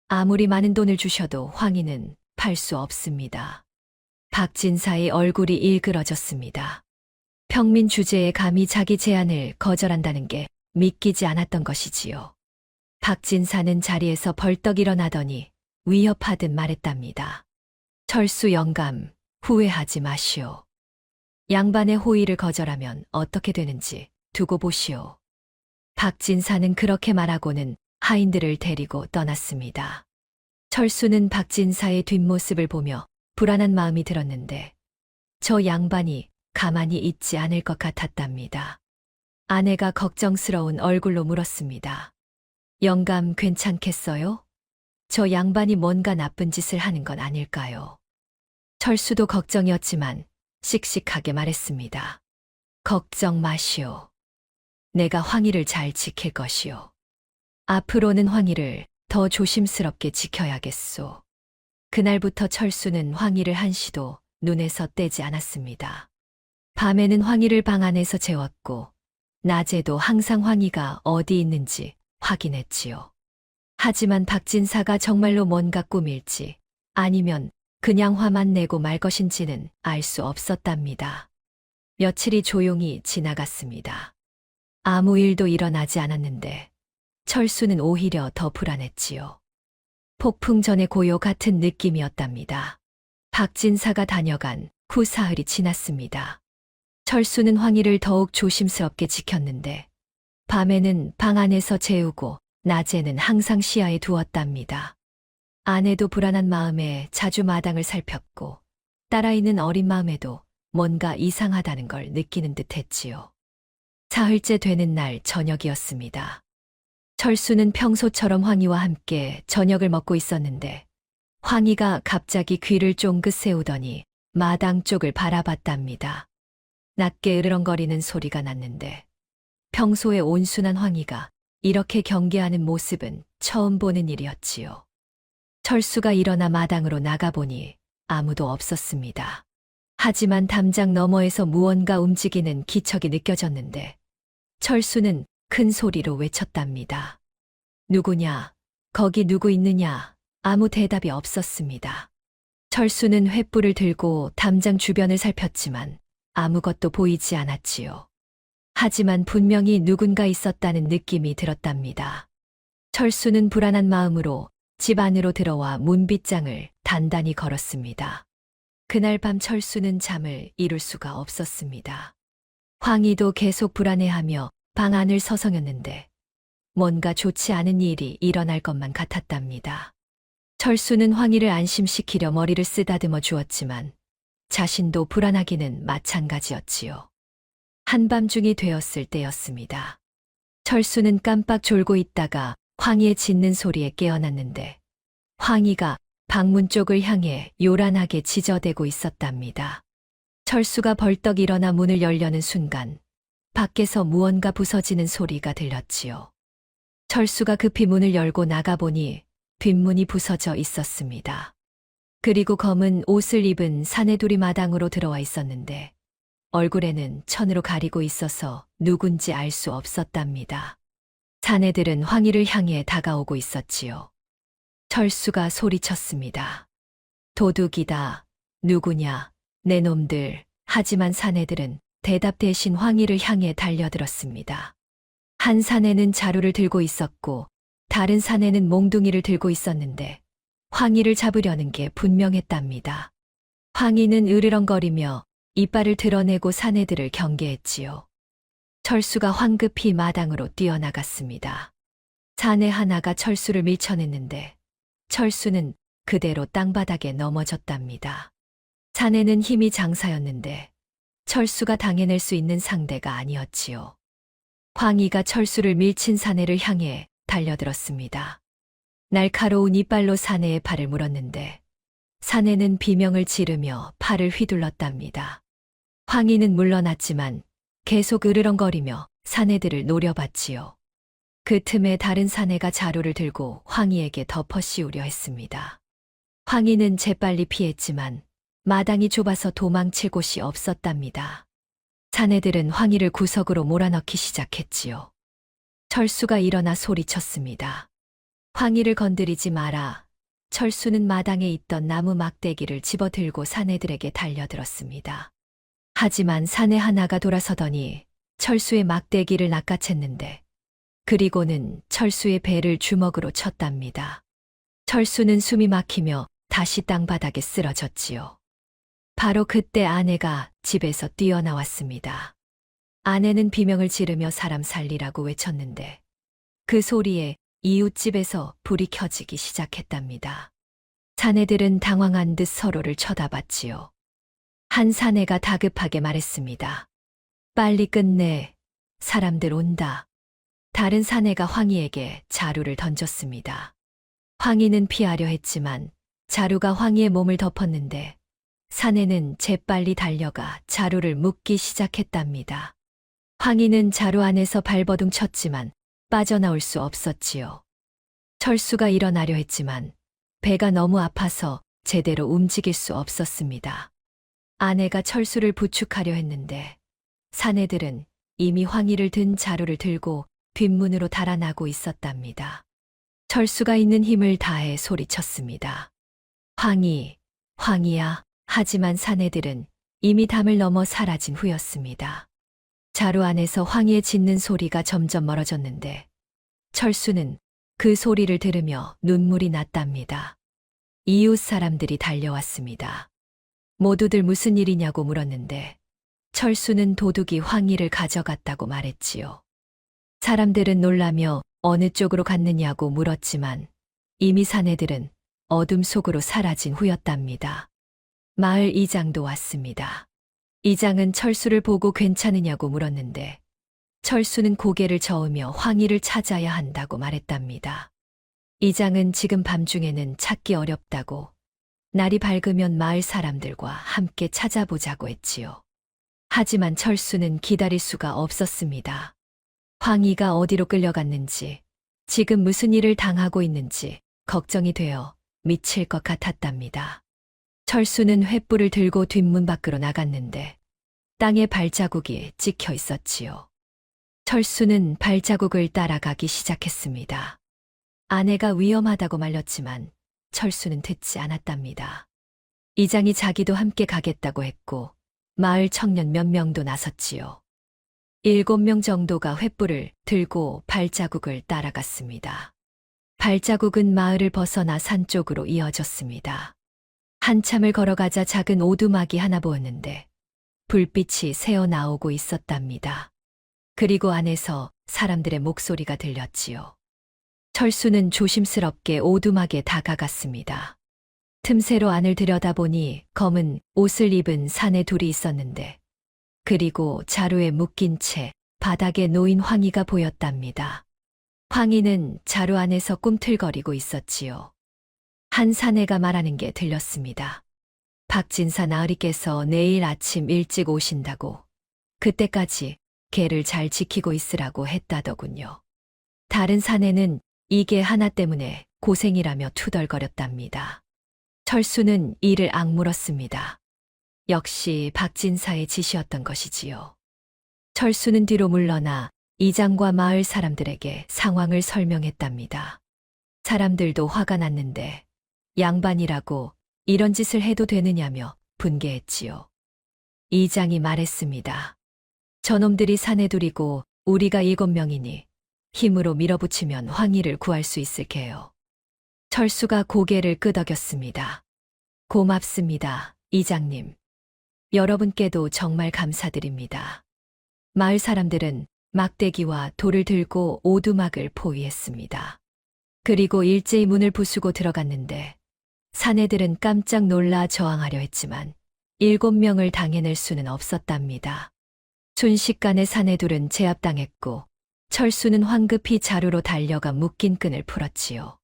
[SPEAKER 3] 아무리 많은 돈을 주셔도 황희는 팔 수 없습니다. 박진사의 얼굴이 일그러졌습니다. 평민 주제에 감히 자기 제안을 거절한다는 게 믿기지 않았던 것이지요. 박진사는 자리에서 벌떡 일어나더니 위협하듯 말했답니다. 철수 영감, 후회하지 마시오. 양반의 호의를 거절하면 어떻게 되는지 두고 보시오. 박진사는 그렇게 말하고는 하인들을 데리고 떠났습니다. 철수는 박진사의 뒷모습을 보며 불안한 마음이 들었는데 저 양반이 가만히 있지 않을 것 같았답니다. 아내가 걱정스러운 얼굴로 물었습니다. 영감 괜찮겠어요? 저 양반이 뭔가 나쁜 짓을 하는 건 아닐까요? 철수도 걱정이었지만 씩씩하게 말했습니다. 걱정 마시오. 내가 황희를 잘 지킬 것이오. 앞으로는 황희를 더 조심스럽게 지켜야겠소. 그날부터 철수는 황희를 한시도 눈에서 떼지 않았습니다. 밤에는 황희를 방 안에서 재웠고 낮에도 항상 황희가 어디 있는지 확인했지요. 하지만 박진사가 정말로 뭔가 꾸밀지 아니면 그냥 화만 내고 말 것인지는 알 수 없었답니다. 며칠이 조용히 지나갔습니다. 아무 일도 일어나지 않았는데 철수는 오히려 더 불안했지요. 폭풍 전의 고요 같은 느낌이었답니다. 박진사가 다녀간 후 사흘이 지났습니다. 철수는 황희를 더욱 조심스럽게 지켰는데 밤에는 방 안에서 재우고 낮에는 항상 시야에 두었답니다. 아내도 불안한 마음에 자주 마당을 살폈고 딸아이는 어린 마음에도 뭔가 이상하다는 걸 느끼는 듯 했지요. 사흘째 되는 날 저녁이었습니다. 철수는 평소처럼 황희와 함께 저녁을 먹고 있었는데 황희가 갑자기 귀를 쫑긋 세우더니 마당 쪽을 바라봤답니다. 낮게 으르렁거리는 소리가 났는데 평소에 온순한 황희가 이렇게 경계하는 모습은 처음 보는 일이었지요. 철수가 일어나 마당으로 나가보니 아무도 없었습니다. 하지만 담장 너머에서 무언가 움직이는 기척이 느껴졌는데 철수는 큰 소리로 외쳤답니다. 누구냐? 거기 누구 있느냐? 아무 대답이 없었습니다. 철수는 횃불을 들고 담장 주변을 살폈지만 아무것도 보이지 않았지요. 하지만 분명히 누군가 있었다는 느낌이 들었답니다. 철수는 불안한 마음으로 집 안으로 들어와 문빗장을 단단히 걸었습니다. 그날 밤 철수는 잠을 이룰 수가 없었습니다. 황희도 계속 불안해하며 방 안을 서성였는데 뭔가 좋지 않은 일이 일어날 것만 같았답니다. 철수는 황희를 안심시키려 머리를 쓰다듬어 주었지만 자신도 불안하기는 마찬가지였지요. 한밤중이 되었을 때였습니다. 철수는 깜빡 졸고 있다가 황희의 짖는 소리에 깨어났는데 황희가 방문 쪽을 향해 요란하게 지저대고 있었답니다. 철수가 벌떡 일어나 문을 열려는 순간 밖에서 무언가 부서지는 소리가 들렸지요. 철수가 급히 문을 열고 나가보니 뒷문이 부서져 있었습니다. 그리고 검은 옷을 입은 사내들이 마당으로 들어와 있었는데 얼굴에는 천으로 가리고 있어서 누군지 알 수 없었답니다. 사내들은 황희를 향해 다가오고 있었지요. 철수가 소리쳤습니다. 도둑이다. 누구냐? 내 놈들. 하지만 사내들은 대답 대신 황희를 향해 달려들었습니다. 한 사내는 자루를 들고 있었고 다른 사내는 몽둥이를 들고 있었는데 황희를 잡으려는 게 분명했답니다. 황희는 으르렁거리며 이빨을 드러내고 사내들을 경계했지요. 철수가 황급히 마당으로 뛰어나갔습니다. 사내 하나가 철수를 밀쳐냈는데 철수는 그대로 땅바닥에 넘어졌답니다. 사내는 힘이 장사였는데 철수가 당해낼 수 있는 상대가 아니었지요. 황희가 철수를 밀친 사내를 향해 달려들었습니다. 날카로운 이빨로 사내의 팔을 물었는데 사내는 비명을 지르며 팔을 휘둘렀답니다. 황희는 물러났지만 계속 으르렁거리며 사내들을 노려봤지요. 그 틈에 다른 사내가 자루를 들고 황희에게 덮어 씌우려 했습니다. 황희는 재빨리 피했지만 마당이 좁아서 도망칠 곳이 없었답니다. 사내들은 황희를 구석으로 몰아넣기 시작했지요. 철수가 일어나 소리쳤습니다. 황희를 건드리지 마라. 철수는 마당에 있던 나무 막대기를 집어들고 사내들에게 달려들었습니다. 하지만 사내 하나가 돌아서더니 철수의 막대기를 낚아챘는데 그리고는 철수의 배를 주먹으로 쳤답니다. 철수는 숨이 막히며 다시 땅바닥에 쓰러졌지요. 바로 그때 아내가 집에서 뛰어나왔습니다. 아내는 비명을 지르며 사람 살리라고 외쳤는데 그 소리에 이웃집에서 불이 켜지기 시작했답니다. 사내들은 당황한 듯 서로를 쳐다봤지요. 한 사내가 다급하게 말했습니다. 빨리 끝내. 사람들 온다. 다른 사내가 황희에게 자루를 던졌습니다. 황희는 피하려 했지만 자루가 황희의 몸을 덮었는데 사내는 재빨리 달려가 자루를 묶기 시작했답니다. 황희는 자루 안에서 발버둥 쳤지만 빠져나올 수 없었지요. 철수가 일어나려 했지만 배가 너무 아파서 제대로 움직일 수 없었습니다. 아내가 철수를 부축하려 했는데 사내들은 이미 황희를 든 자루를 들고 뒷문으로 달아나고 있었답니다. 철수가 있는 힘을 다해 소리쳤습니다. 황희, 황희야. 하지만 사내들은 이미 담을 넘어 사라진 후였습니다. 자루 안에서 황희의 짖는 소리가 점점 멀어졌는데 철수는 그 소리를 들으며 눈물이 났답니다. 이웃 사람들이 달려왔습니다. 모두들 무슨 일이냐고 물었는데 철수는 도둑이 황희를 가져갔다고 말했지요. 사람들은 놀라며 어느 쪽으로 갔느냐고 물었지만 이미 사내들은 어둠 속으로 사라진 후였답니다. 마을 이장도 왔습니다. 이장은 철수를 보고 괜찮으냐고 물었는데 철수는 고개를 저으며 황희를 찾아야 한다고 말했답니다. 이장은 지금 밤중에는 찾기 어렵다고 날이 밝으면 마을 사람들과 함께 찾아보자고 했지요. 하지만 철수는 기다릴 수가 없었습니다. 황희가 어디로 끌려갔는지, 지금 무슨 일을 당하고 있는지 걱정이 되어 미칠 것 같았답니다. 철수는 횃불을 들고 뒷문 밖으로 나갔는데 땅에 발자국이 찍혀 있었지요. 철수는 발자국을 따라가기 시작했습니다. 아내가 위험하다고 말렸지만 철수는 듣지 않았답니다. 이장이 자기도 함께 가겠다고 했고 마을 청년 몇 명도 나섰지요. 7명 정도가 횃불을 들고 발자국을 따라갔습니다. 발자국은 마을을 벗어나 산 쪽으로 이어졌습니다. 한참을 걸어가자 작은 오두막이 하나 보였는데 불빛이 새어나오고 있었답니다. 그리고 안에서 사람들의 목소리가 들렸지요. 철수는 조심스럽게 오두막에 다가갔습니다. 틈새로 안을 들여다보니 검은 옷을 입은 사내 둘이 있었는데 그리고 자루에 묶인 채 바닥에 놓인 황희가 보였답니다. 황희는 자루 안에서 꿈틀거리고 있었지요. 한 사내가 말하는 게 들렸습니다. 박진사 나으리께서 내일 아침 일찍 오신다고 그때까지 개를 잘 지키고 있으라고 했다더군요. 다른 사내는 이게 하나 때문에 고생이라며 투덜거렸답니다. 철수는 이를 악물었습니다. 역시 박진사의 지시였던 것이지요. 철수는 뒤로 물러나 이장과 마을 사람들에게 상황을 설명했답니다. 사람들도 화가 났는데 양반이라고 이런 짓을 해도 되느냐며 분개했지요. 이장이 말했습니다. 저놈들이 사내둘이고 우리가 7명이니 힘으로 밀어붙이면 황희를 구할 수 있을 게요. 철수가 고개를 끄덕였습니다. 고맙습니다, 이장님. 여러분께도 정말 감사드립니다. 마을 사람들은 막대기와 돌을 들고 오두막을 포위했습니다. 그리고 일제히 문을 부수고 들어갔는데 사내들은 깜짝 놀라 저항하려 했지만 7명을 당해낼 수는 없었답니다. 순식간에 사내들은 제압당했고 철수는 황급히 자루로 달려가 묶인 끈을 풀었지요.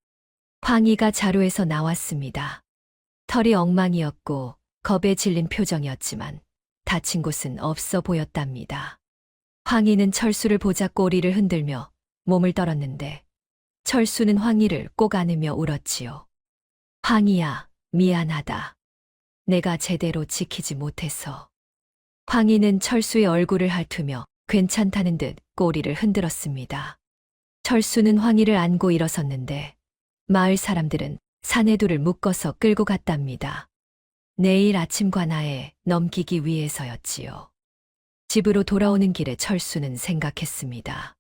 [SPEAKER 3] 황희가 자루에서 나왔습니다. 털이 엉망이었고 겁에 질린 표정이었지만 다친 곳은 없어 보였답니다. 황희는 철수를 보자 꼬리를 흔들며 몸을 떨었는데 철수는 황희를 꼭 안으며 울었지요. 황희야, 미안하다. 내가 제대로 지키지 못해서. 황희는 철수의 얼굴을 핥으며 괜찮다는 듯 꼬리를 흔들었습니다. 철수는 황희를 안고 일어섰는데 마을 사람들은 사내들을 묶어서 끌고 갔답니다. 내일 아침 관아에 넘기기 위해서였지요. 집으로 돌아오는 길에 철수는 생각했습니다.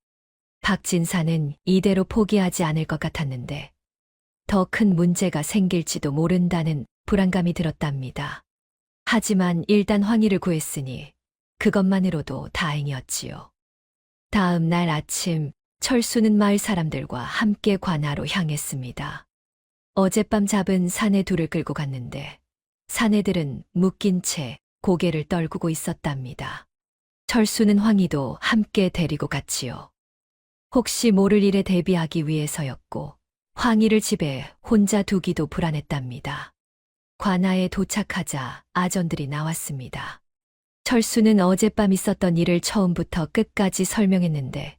[SPEAKER 3] 박진사는 이대로 포기하지 않을 것 같았는데 더 큰 문제가 생길지도 모른다는 불안감이 들었답니다. 하지만 일단 황희를 구했으니 그것만으로도 다행이었지요. 다음 날 아침 철수는 마을 사람들과 함께 관아로 향했습니다. 어젯밤 잡은 사내 둘을 끌고 갔는데 사내들은 묶인 채 고개를 떨구고 있었답니다. 철수는 황희도 함께 데리고 갔지요. 혹시 모를 일에 대비하기 위해서였고 황희를 집에 혼자 두기도 불안했답니다. 관아에 도착하자 아전들이 나왔습니다. 철수는 어젯밤 있었던 일을 처음부터 끝까지 설명했는데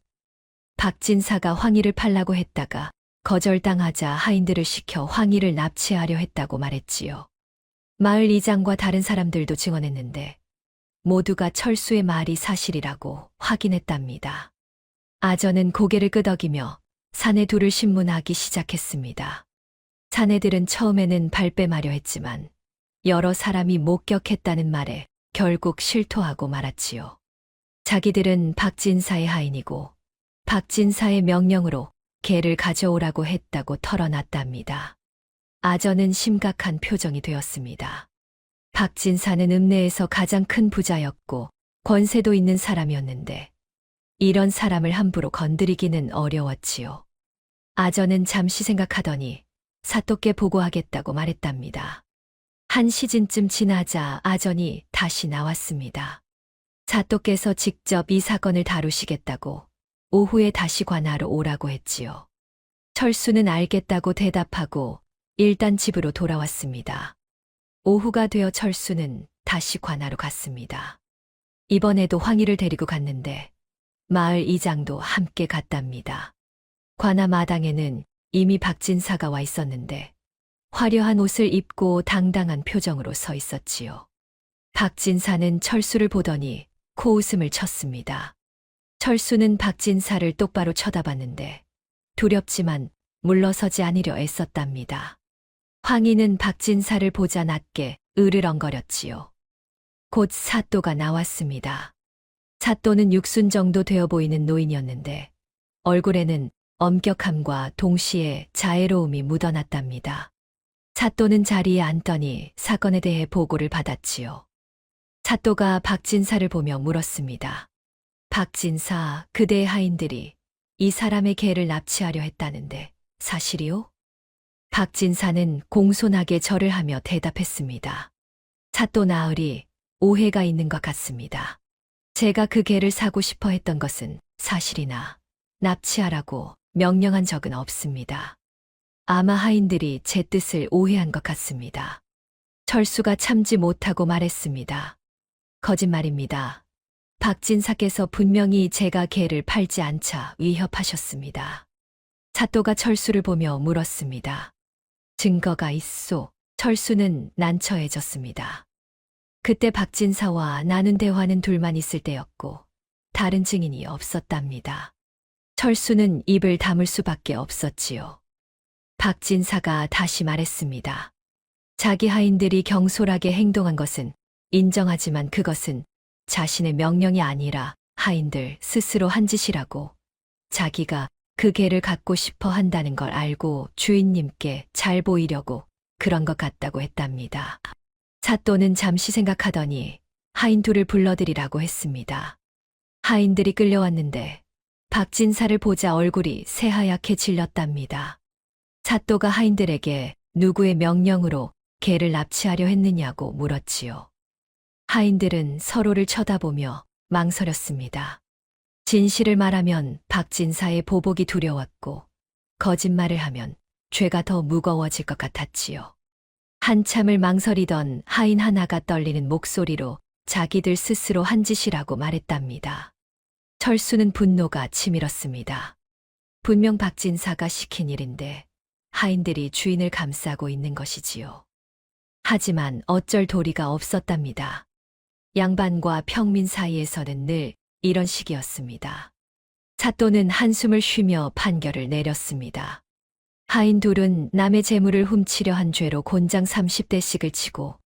[SPEAKER 3] 박진사가 황희를 팔라고 했다가 거절당하자 하인들을 시켜 황희를 납치하려 했다고 말했지요. 마을 이장과 다른 사람들도 증언했는데 모두가 철수의 말이 사실이라고 확인했답니다. 아전은 고개를 끄덕이며 사내 둘을 신문하기 시작했습니다. 사내들은 처음에는 발뺌하려 했지만 여러 사람이 목격했다는 말에 결국 실토하고 말았지요. 자기들은 박진사의 하인이고 박진사의 명령으로 개를 가져오라고 했다고 털어놨답니다. 아전은 심각한 표정이 되었습니다. 박진사는 읍내에서 가장 큰 부자였고 권세도 있는 사람이었는데 이런 사람을 함부로 건드리기는 어려웠지요. 아전은 잠시 생각하더니 사또께 보고하겠다고 말했답니다. 한 시즌쯤 지나자 아전이 다시 나왔습니다. 사또께서 직접 이 사건을 다루시겠다고 오후에 다시 관하러 오라고 했지요. 철수는 알겠다고 대답하고 일단 집으로 돌아왔습니다. 오후가 되어 철수는 다시 관하러 갔습니다. 이번에도 황희를 데리고 갔는데 마을 이장도 함께 갔답니다. 관아 마당에는 이미 박진사가 와 있었는데 화려한 옷을 입고 당당한 표정으로 서 있었지요. 박진사는 철수를 보더니 코웃음을 쳤습니다. 철수는 박진사를 똑바로 쳐다봤는데 두렵지만 물러서지 않으려 애썼답니다. 황희는 박진사를 보자 낮게 으르렁거렸지요. 곧 사또가 나왔습니다. 사또는 60 정도 되어 보이는 노인이었는데 얼굴에는 엄격함과 동시에 자애로움이 묻어났답니다. 사또는 자리에 앉더니 사건에 대해 보고를 받았지요. 사또가 박진사를 보며 물었습니다. 박진사, 그대의 하인들이 이 사람의 개를 납치하려 했다는데 사실이요? 박진사는 공손하게 절을 하며 대답했습니다. 사또 나으리, 오해가 있는 것 같습니다. 제가 그 개를 사고 싶어 했던 것은 사실이나 납치하라고 명령한 적은 없습니다. 아마 하인들이 제 뜻을 오해한 것 같습니다. 철수가 참지 못하고 말했습니다. 거짓말입니다. 박진사께서 분명히 제가 개를 팔지 않자 위협하셨습니다. 사또가 철수를 보며 물었습니다. 증거가 있소. 철수는 난처해졌습니다. 그때 박진사와 나눈 대화는 둘만 있을 때였고 다른 증인이 없었답니다. 철수는 입을 다물 수밖에 없었지요. 박진사가 다시 말했습니다. 자기 하인들이 경솔하게 행동한 것은 인정하지만 그것은 자신의 명령이 아니라 하인들 스스로 한 짓이라고 자기가 그 개를 갖고 싶어 한다는 걸 알고 주인님께 잘 보이려고 그런 것 같다고 했답니다. 사또는 잠시 생각하더니 하인 둘을 불러들이라고 했습니다. 하인들이 끌려왔는데 박진사를 보자 얼굴이 새하얗게 질렸답니다. 사또가 하인들에게 누구의 명령으로 개를 납치하려 했느냐고 물었지요. 하인들은 서로를 쳐다보며 망설였습니다. 진실을 말하면 박진사의 보복이 두려웠고 거짓말을 하면 죄가 더 무거워질 것 같았지요. 한참을 망설이던 하인 하나가 떨리는 목소리로 자기들 스스로 한 짓이라고 말했답니다. 철수는 분노가 치밀었습니다. 분명 박진사가 시킨 일인데 하인들이 주인을 감싸고 있는 것이지요. 하지만 어쩔 도리가 없었답니다. 양반과 평민 사이에서는 늘 이런 식이었습니다. 사또는 한숨을 쉬며 판결을 내렸습니다. 하인 둘은 남의 재물을 훔치려 한 죄로 곤장 30대씩을 치고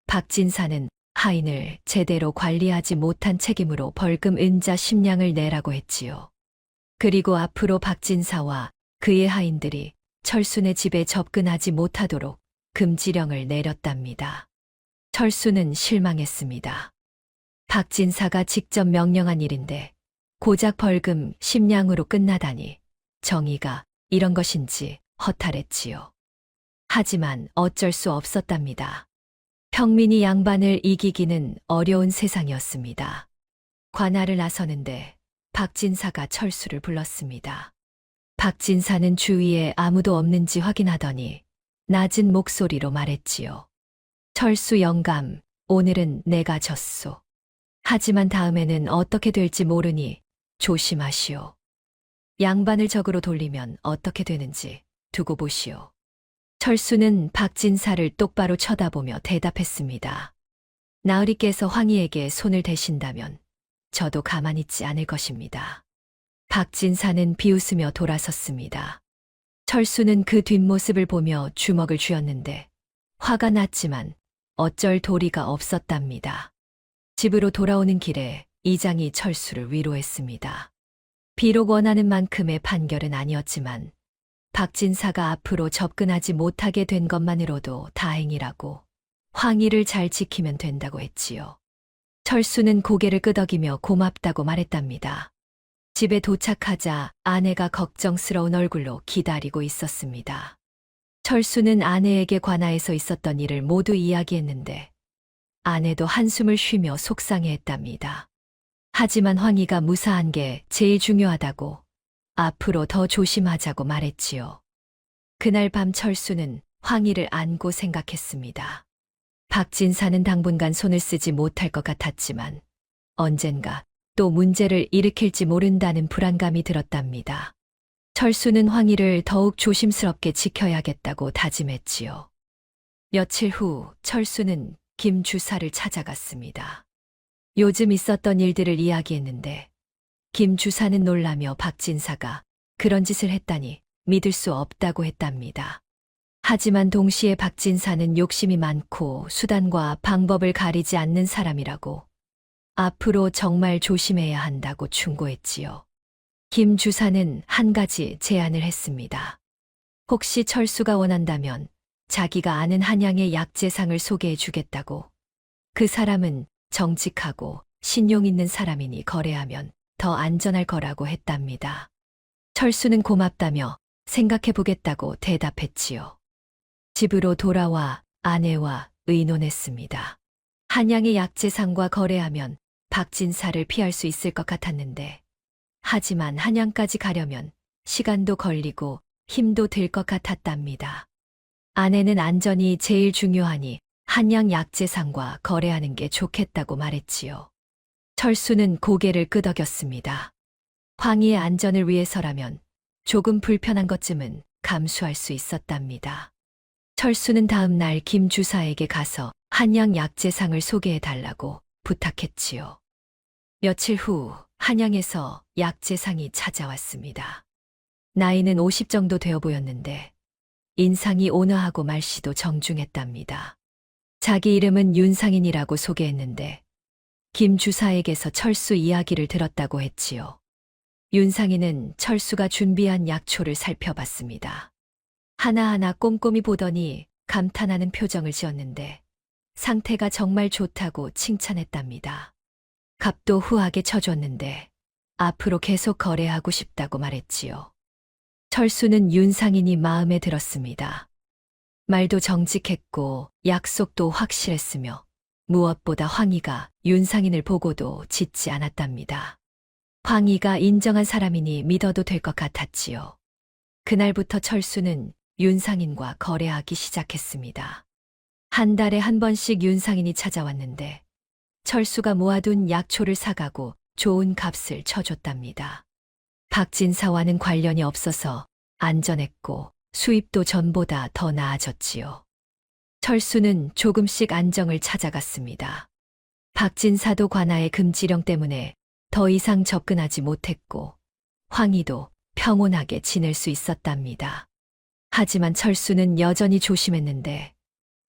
[SPEAKER 3] 박진사는 하인을 제대로 관리하지 못한 책임으로 벌금 은자 10냥을 내라고 했지요. 그리고 앞으로 박진사와 그의 하인들이 철수네 집에 접근하지 못하도록 금지령을 내렸답니다. 철수는 실망했습니다. 박진사가 직접 명령한 일인데 고작 벌금 10냥으로 끝나다니 정의가 이런 것인지 허탈했지요. 하지만 어쩔 수 없었답니다. 평민이 양반을 이기기는 어려운 세상이었습니다. 관할을 나서는데 박진사가 철수를 불렀습니다. 박진사는 주위에 아무도 없는지 확인하더니 낮은 목소리로 말했지요. 철수 영감, 오늘은 내가 졌소. 하지만 다음에는 어떻게 될지 모르니 조심하시오. 양반을 적으로 돌리면 어떻게 되는지 두고 보시오. 철수는 박진사를 똑바로 쳐다보며 대답했습니다. 나으리께서 황희에게 손을 대신다면 저도 가만히 있지 않을 것입니다. 박진사는 비웃으며 돌아섰습니다. 철수는 그 뒷모습을 보며 주먹을 쥐었는데 화가 났지만 어쩔 도리가 없었답니다. 집으로 돌아오는 길에 이장이 철수를 위로했습니다. 비록 원하는 만큼의 판결은 아니었지만 박진사가 앞으로 접근하지 못하게 된 것만으로도 다행이라고 황희를 잘 지키면 된다고 했지요. 철수는 고개를 끄덕이며 고맙다고 말했답니다. 집에 도착하자 아내가 걱정스러운 얼굴로 기다리고 있었습니다. 철수는 아내에게 관하에서 있었던 일을 모두 이야기했는데 아내도 한숨을 쉬며 속상해했답니다. 하지만 황희가 무사한 게 제일 중요하다고 앞으로 더 조심하자고 말했지요. 그날 밤 철수는 황희를 안고 생각했습니다. 박진사는 당분간 손을 쓰지 못할 것 같았지만 언젠가 또 문제를 일으킬지 모른다는 불안감이 들었답니다. 철수는 황희를 더욱 조심스럽게 지켜야겠다고 다짐했지요. 며칠 후 철수는 김 주사를 찾아갔습니다. 요즘 있었던 일들을 이야기했는데 김 주사는 놀라며 박진사가 그런 짓을 했다니 믿을 수 없다고 했답니다. 하지만 동시에 박진사는 욕심이 많고 수단과 방법을 가리지 않는 사람이라고 앞으로 정말 조심해야 한다고 충고했지요. 김 주사는 한 가지 제안을 했습니다. 혹시 철수가 원한다면 자기가 아는 한양의 약재상을 소개해 주겠다고. 그 사람은 정직하고 신용 있는 사람이니 거래하면 더 안전할 거라고 했답니다. 철수는 고맙다며 생각해 보겠다고 대답했지요. 집으로 돌아와 아내와 의논했습니다. 한양의 약재상과 거래하면 박진사를 피할 수 있을 것 같았는데 하지만 한양까지 가려면 시간도 걸리고 힘도 들 것 같았답니다. 아내는 안전이 제일 중요하니 한양 약재상과 거래하는 게 좋겠다고 말했지요. 철수는 고개를 끄덕였습니다. 황희의 안전을 위해서라면 조금 불편한 것쯤은 감수할 수 있었답니다. 철수는 다음 날 김 주사에게 가서 한양 약재상을 소개해 달라고 부탁했지요. 며칠 후 한양에서 약재상이 찾아왔습니다. 나이는 50 정도 되어 보였는데 인상이 온화하고 말씨도 정중했답니다. 자기 이름은 윤상인이라고 소개했는데 김 주사에게서 철수 이야기를 들었다고 했지요. 윤상이는 철수가 준비한 약초를 살펴봤습니다. 하나하나 꼼꼼히 보더니 감탄하는 표정을 지었는데 상태가 정말 좋다고 칭찬했답니다. 값도 후하게 쳐줬는데 앞으로 계속 거래하고 싶다고 말했지요. 철수는 윤상인이 마음에 들었습니다. 말도 정직했고 약속도 확실했으며 무엇보다 황희가 윤상인을 보고도 짓지 않았답니다. 황희가 인정한 사람이니 믿어도 될 것 같았지요. 그날부터 철수는 윤상인과 거래하기 시작했습니다. 한 달에 한 번씩 윤상인이 찾아왔는데 철수가 모아둔 약초를 사가고 좋은 값을 쳐줬답니다. 박진사와는 관련이 없어서 안전했고 수입도 전보다 더 나아졌지요. 철수는 조금씩 안정을 찾아갔습니다. 박진사도 관아의 금지령 때문에 더 이상 접근하지 못했고 황희도 평온하게 지낼 수 있었답니다. 하지만 철수는 여전히 조심했는데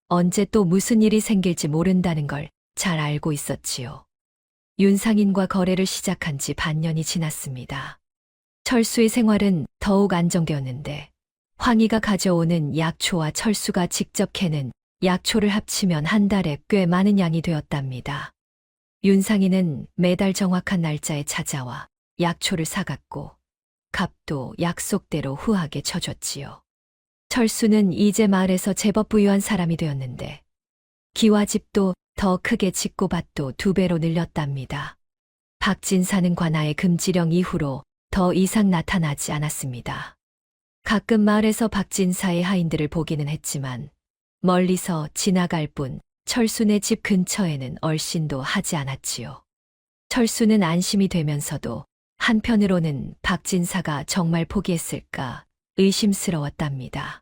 [SPEAKER 3] 언제 또 무슨 일이 생길지 모른다는 걸 잘 알고 있었지요. 윤상인과 거래를 시작한 지 반년이 지났습니다. 철수의 생활은 더욱 안정되었는데 황희가 가져오는 약초와 철수가 직접 캐는 약초를 합치면 한 달에 꽤 많은 양이 되었답니다. 윤상인은 매달 정확한 날짜에 찾아와 약초를 사갔고 값도 약속대로 후하게 쳐줬지요. 철수는 이제 마을에서 제법 부유한 사람이 되었는데 기와집도 더 크게 짓고 밭도 2배로 늘렸답니다. 박진사는 관아의 금지령 이후로 더 이상 나타나지 않았습니다. 가끔 마을에서 박진사의 하인들을 보기는 했지만 멀리서 지나갈 뿐 철수네 집 근처에는 얼씬도 하지 않았지요. 철수는 안심이 되면서도 한편으로는 박진사가 정말 포기했을까 의심스러웠답니다.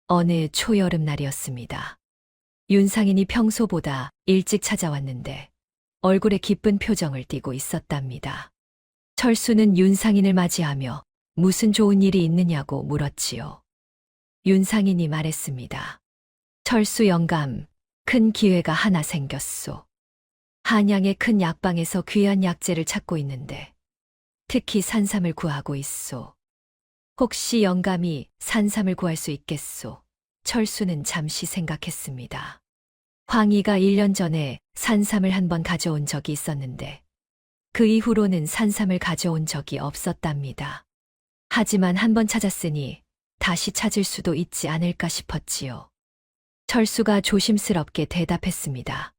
[SPEAKER 3] 어느 초여름날이었습니다. 윤상인이 평소보다 일찍 찾아왔는데 얼굴에 기쁜 표정을 띠고 있었답니다. 철수는 윤상인을 맞이하며 무슨 좋은 일이 있느냐고 물었지요. 윤상인이 말했습니다. 철수 영감, 큰 기회가 하나 생겼소. 한양의 큰 약방에서 귀한 약재를 찾고 있는데 특히 산삼을 구하고 있소. 혹시 영감이 산삼을 구할 수 있겠소? 철수는 잠시 생각했습니다. 황희가 1년 전에 산삼을 한 번 가져온 적이 있었는데 그 이후로는 산삼을 가져온 적이 없었답니다. 하지만 한 번 찾았으니 다시 찾을 수도 있지 않을까 싶었지요. 철수가 조심스럽게 대답했습니다.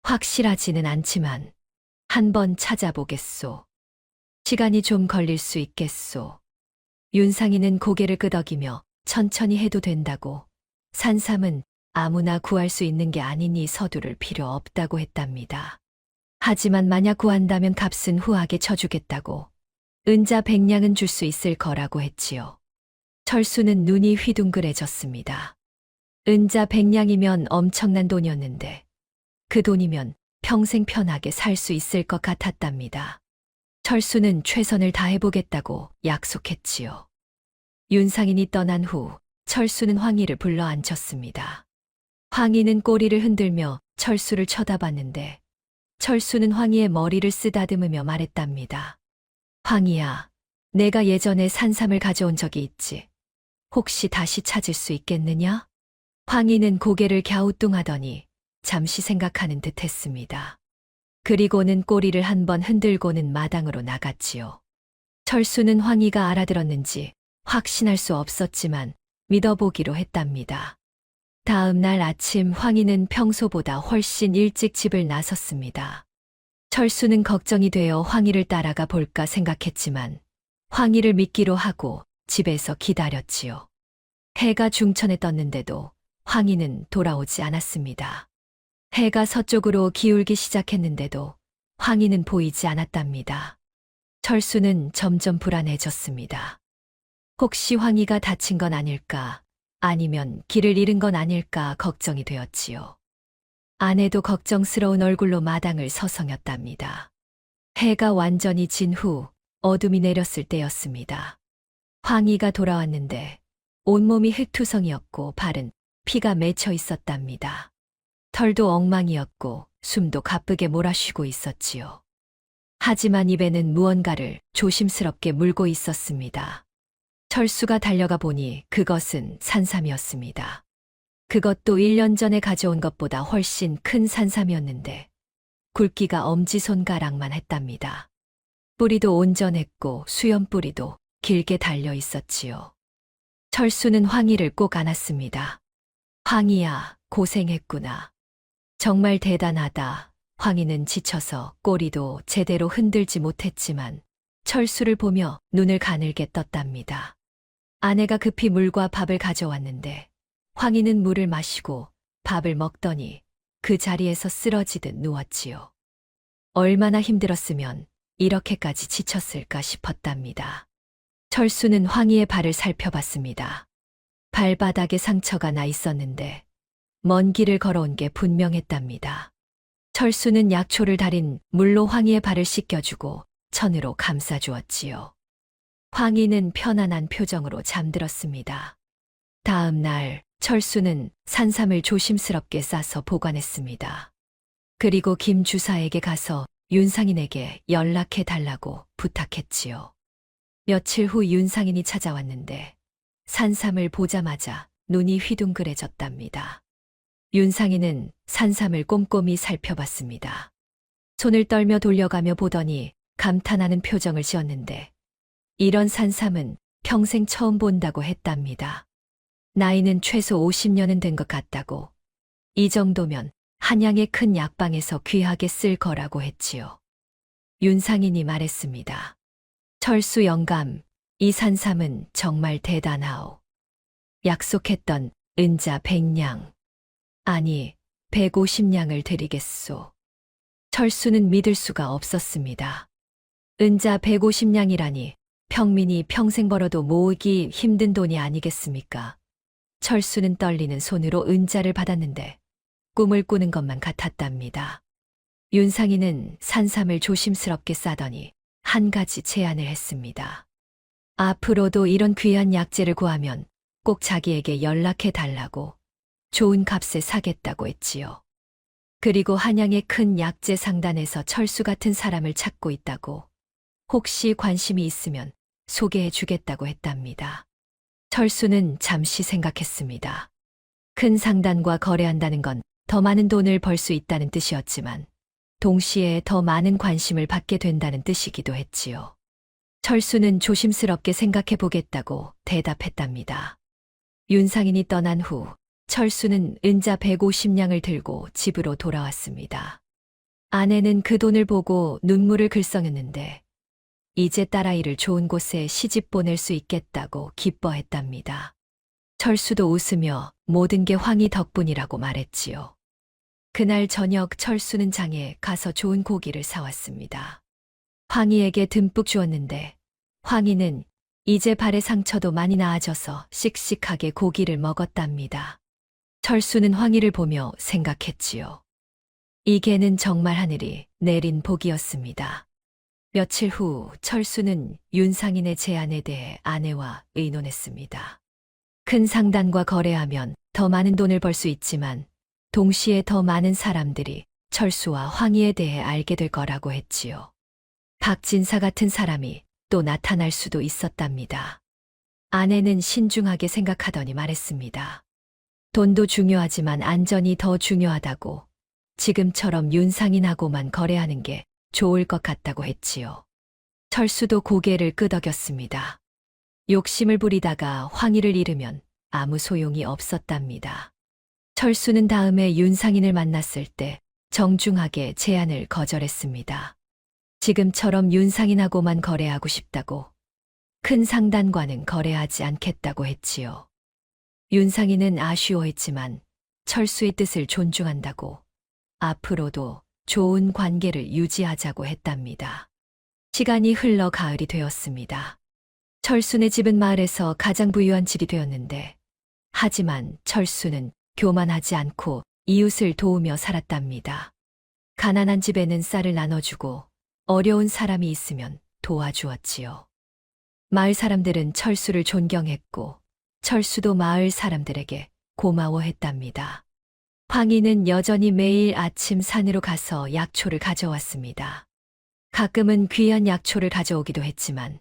[SPEAKER 3] 확실하지는 않지만 한번 찾아보겠소. 시간이 좀 걸릴 수 있겠소. 윤상인은 고개를 끄덕이며 천천히 해도 된다고, 산삼은 아무나 구할 수 있는 게 아니니 서두를 필요 없다고 했답니다. 하지만 만약 구한다면 값은 후하게 쳐주겠다고, 은자 100냥은 줄 수 있을 거라고 했지요. 철수는 눈이 휘둥그레졌습니다. 은자 100냥이면 엄청난 돈이었는데 그 돈이면 평생 편하게 살 수 있을 것 같았답니다. 철수는 최선을 다해보겠다고 약속했지요. 윤상인이 떠난 후 철수는 황희를 불러 앉혔습니다. 황희는 꼬리를 흔들며 철수를 쳐다봤는데 철수는 황희의 머리를 쓰다듬으며 말했답니다. 황희야, 내가 예전에 산삼을 가져온 적이 있지. 혹시 다시 찾을 수 있겠느냐? 황희는 고개를 갸우뚱하더니 잠시 생각하는 듯 했습니다. 그리고는 꼬리를 한번 흔들고는 마당으로 나갔지요. 철수는 황희가 알아들었는지 확신할 수 없었지만 믿어보기로 했답니다. 다음 날 아침 황희는 평소보다 훨씬 일찍 집을 나섰습니다. 철수는 걱정이 되어 황희를 따라가 볼까 생각했지만 황희를 믿기로 하고 집에서 기다렸지요. 해가 중천에 떴는데도 황희는 돌아오지 않았습니다. 해가 서쪽으로 기울기 시작했는데도 황희는 보이지 않았답니다. 철수는 점점 불안해졌습니다. 혹시 황희가 다친 건 아닐까, 아니면 길을 잃은 건 아닐까 걱정이 되었지요. 아내도 걱정스러운 얼굴로 마당을 서성였답니다. 해가 완전히 진 후 어둠이 내렸을 때였습니다. 황희가 돌아왔는데 온몸이 흙투성이었고 발은 피가 맺혀 있었답니다. 털도 엉망이었고 숨도 가쁘게 몰아쉬고 있었지요. 하지만 입에는 무언가를 조심스럽게 물고 있었습니다. 철수가 달려가 보니 그것은 산삼이었습니다. 그것도 1년 전에 가져온 것보다 훨씬 큰 산삼이었는데 굵기가 엄지손가락만 했답니다. 뿌리도 온전했고 수염 뿌리도 길게 달려 있었지요. 철수는 황희를 꼭 안았습니다. 황희야, 고생했구나. 정말 대단하다. 황희는 지쳐서 꼬리도 제대로 흔들지 못했지만 철수를 보며 눈을 가늘게 떴답니다. 아내가 급히 물과 밥을 가져왔는데 황희는 물을 마시고 밥을 먹더니 그 자리에서 쓰러지듯 누웠지요. 얼마나 힘들었으면 이렇게까지 지쳤을까 싶었답니다. 철수는 황희의 발을 살펴봤습니다. 발바닥에 상처가 나 있었는데 먼 길을 걸어온 게 분명했답니다. 철수는 약초를 달인 물로 황희의 발을 씻겨주고 천으로 감싸주었지요. 황희는 편안한 표정으로 잠들었습니다. 다음 날 철수는 산삼을 조심스럽게 싸서 보관했습니다. 그리고 김 주사에게 가서 윤상인에게 연락해 달라고 부탁했지요. 며칠 후 윤상인이 찾아왔는데 산삼을 보자마자 눈이 휘둥그레졌답니다. 윤상인은 산삼을 꼼꼼히 살펴봤습니다. 손을 떨며 돌려가며 보더니 감탄하는 표정을 지었는데 이런 산삼은 평생 처음 본다고 했답니다. 나이는 최소 50년은 된 것 같다고. 이 정도면 한양의 큰 약방에서 귀하게 쓸 거라고 했지요. 윤상인이 말했습니다. 철수 영감, 이 산삼은 정말 대단하오. 약속했던 은자 100냥, 아니 150냥을 드리겠소. 철수는 믿을 수가 없었습니다. 은자 150냥이라니 평민이 평생 벌어도 모으기 힘든 돈이 아니겠습니까? 철수는 떨리는 손으로 은자를 받았는데 꿈을 꾸는 것만 같았답니다. 윤상인은 산삼을 조심스럽게 싸더니 한 가지 제안을 했습니다. 앞으로도 이런 귀한 약재를 구하면 꼭 자기에게 연락해 달라고 좋은 값에 사겠다고 했지요. 그리고 한양의 큰 약재 상단에서 철수 같은 사람을 찾고 있다고 혹시 관심이 있으면 소개해 주겠다고 했답니다. 철수는 잠시 생각했습니다. 큰 상단과 거래한다는 건 더 많은 돈을 벌 수 있다는 뜻이었지만 동시에 더 많은 관심을 받게 된다는 뜻이기도 했지요. 철수는 조심스럽게 생각해 보겠다고 대답했답니다. 윤상인이 떠난 후 철수는 은자 150냥을 들고 집으로 돌아왔습니다. 아내는 그 돈을 보고 눈물을 글썽였는데 이제 딸아이를 좋은 곳에 시집 보낼 수 있겠다고 기뻐했답니다. 철수도 웃으며 모든 게 황희 덕분이라고 말했지요. 그날 저녁 철수는 장에 가서 좋은 고기를 사왔습니다. 황희에게 듬뿍 주었는데 황희는 이제 발의 상처도 많이 나아져서 씩씩하게 고기를 먹었답니다. 철수는 황희를 보며 생각했지요. 이 개는 정말 하늘이 내린 복이었습니다. 며칠 후 철수는 윤상인의 제안에 대해 아내와 의논했습니다. 큰 상단과 거래하면 더 많은 돈을 벌 수 있지만 동시에 더 많은 사람들이 철수와 황희에 대해 알게 될 거라고 했지요. 박진사 같은 사람이 또 나타날 수도 있었답니다. 아내는 신중하게 생각하더니 말했습니다. 돈도 중요하지만 안전이 더 중요하다고 지금처럼 윤상인하고만 거래하는 게 좋을 것 같다고 했지요. 철수도 고개를 끄덕였습니다. 욕심을 부리다가 황희를 잃으면 아무 소용이 없었답니다. 철수는 다음에 윤상인을 만났을 때 정중하게 제안을 거절했습니다. 지금처럼 윤상인하고만 거래하고 싶다고, 큰 상단과는 거래하지 않겠다고 했지요. 윤상인은 아쉬워했지만 철수의 뜻을 존중한다고 앞으로도 좋은 관계를 유지하자고 했답니다. 시간이 흘러 가을이 되었습니다. 철수네 집은 마을에서 가장 부유한 집이 되었는데 하지만 철수는 교만하지 않고 이웃을 도우며 살았답니다. 가난한 집에는 쌀을 나눠주고 어려운 사람이 있으면 도와주었지요. 마을 사람들은 철수를 존경했고 철수도 마을 사람들에게 고마워했답니다. 황희는 여전히 매일 아침 산으로 가서 약초를 가져왔습니다. 가끔은 귀한 약초를 가져오기도 했지만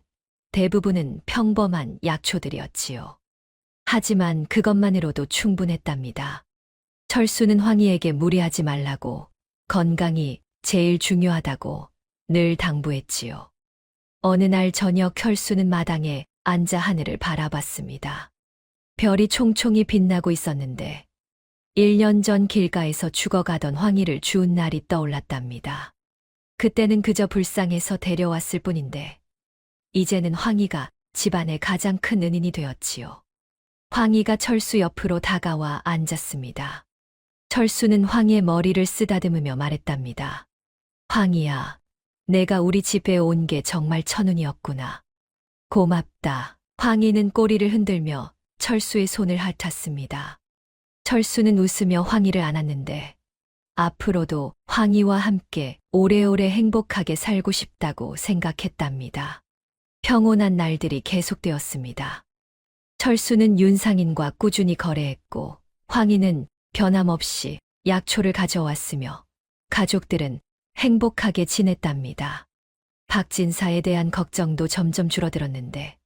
[SPEAKER 3] 대부분은 평범한 약초들이었지요. 하지만 그것만으로도 충분했답니다. 철수는 황희에게 무리하지 말라고, 건강이 제일 중요하다고 늘 당부했지요. 어느 날 저녁 철수는 마당에 앉아 하늘을 바라봤습니다. 별이 총총히 빛나고 있었는데 1년 전 길가에서 죽어가던 황희를 주운 날이 떠올랐답니다. 그때는 그저 불쌍해서 데려왔을 뿐인데 이제는 황희가 집안의 가장 큰 은인이 되었지요. 황희가 철수 옆으로 다가와 앉았습니다. 철수는 황희의 머리를 쓰다듬으며 말했답니다. 황희야, 내가 우리 집에 온 게 정말 천운이었구나. 고맙다. 황희는 꼬리를 흔들며 철수의 손을 핥았습니다. 철수는 웃으며 황희를 안았는데 앞으로도 황희와 함께 오래오래 행복하게 살고 싶다고 생각했답니다. 평온한 날들이 계속되었습니다. 철수는 윤상인과 꾸준히 거래했고 황희는 변함없이 약초를 가져왔으며 가족들은 행복하게 지냈답니다. 박진사에 대한 걱정도 점점 줄어들었는데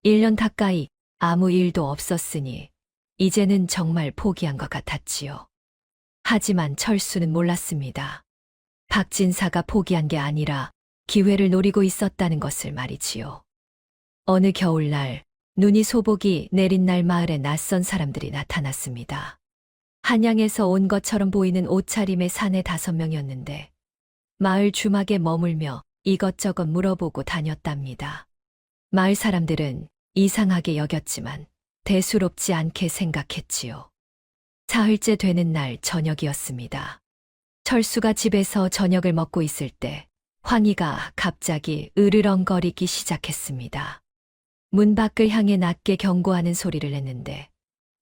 [SPEAKER 3] 1년 가까이 아무 일도 없었으니 이제는 정말 포기한 것 같았지요. 하지만 철수는 몰랐습니다. 박진사가 포기한 게 아니라 기회를 노리고 있었다는 것을 말이지요. 어느 겨울날 눈이 소복이 내린 날 마을에 낯선 사람들이 나타났습니다. 한양에서 온 것처럼 보이는 옷차림의 사내 5명이었는데 마을 주막에 머물며 이것저것 물어보고 다녔답니다. 마을 사람들은 이상하게 여겼지만 대수롭지 않게 생각했지요. 사흘째 되는 날 저녁이었습니다. 철수가 집에서 저녁을 먹고 있을 때 황희가 갑자기 으르렁거리기 시작했습니다. 문 밖을 향해 낮게 경고하는 소리를 냈는데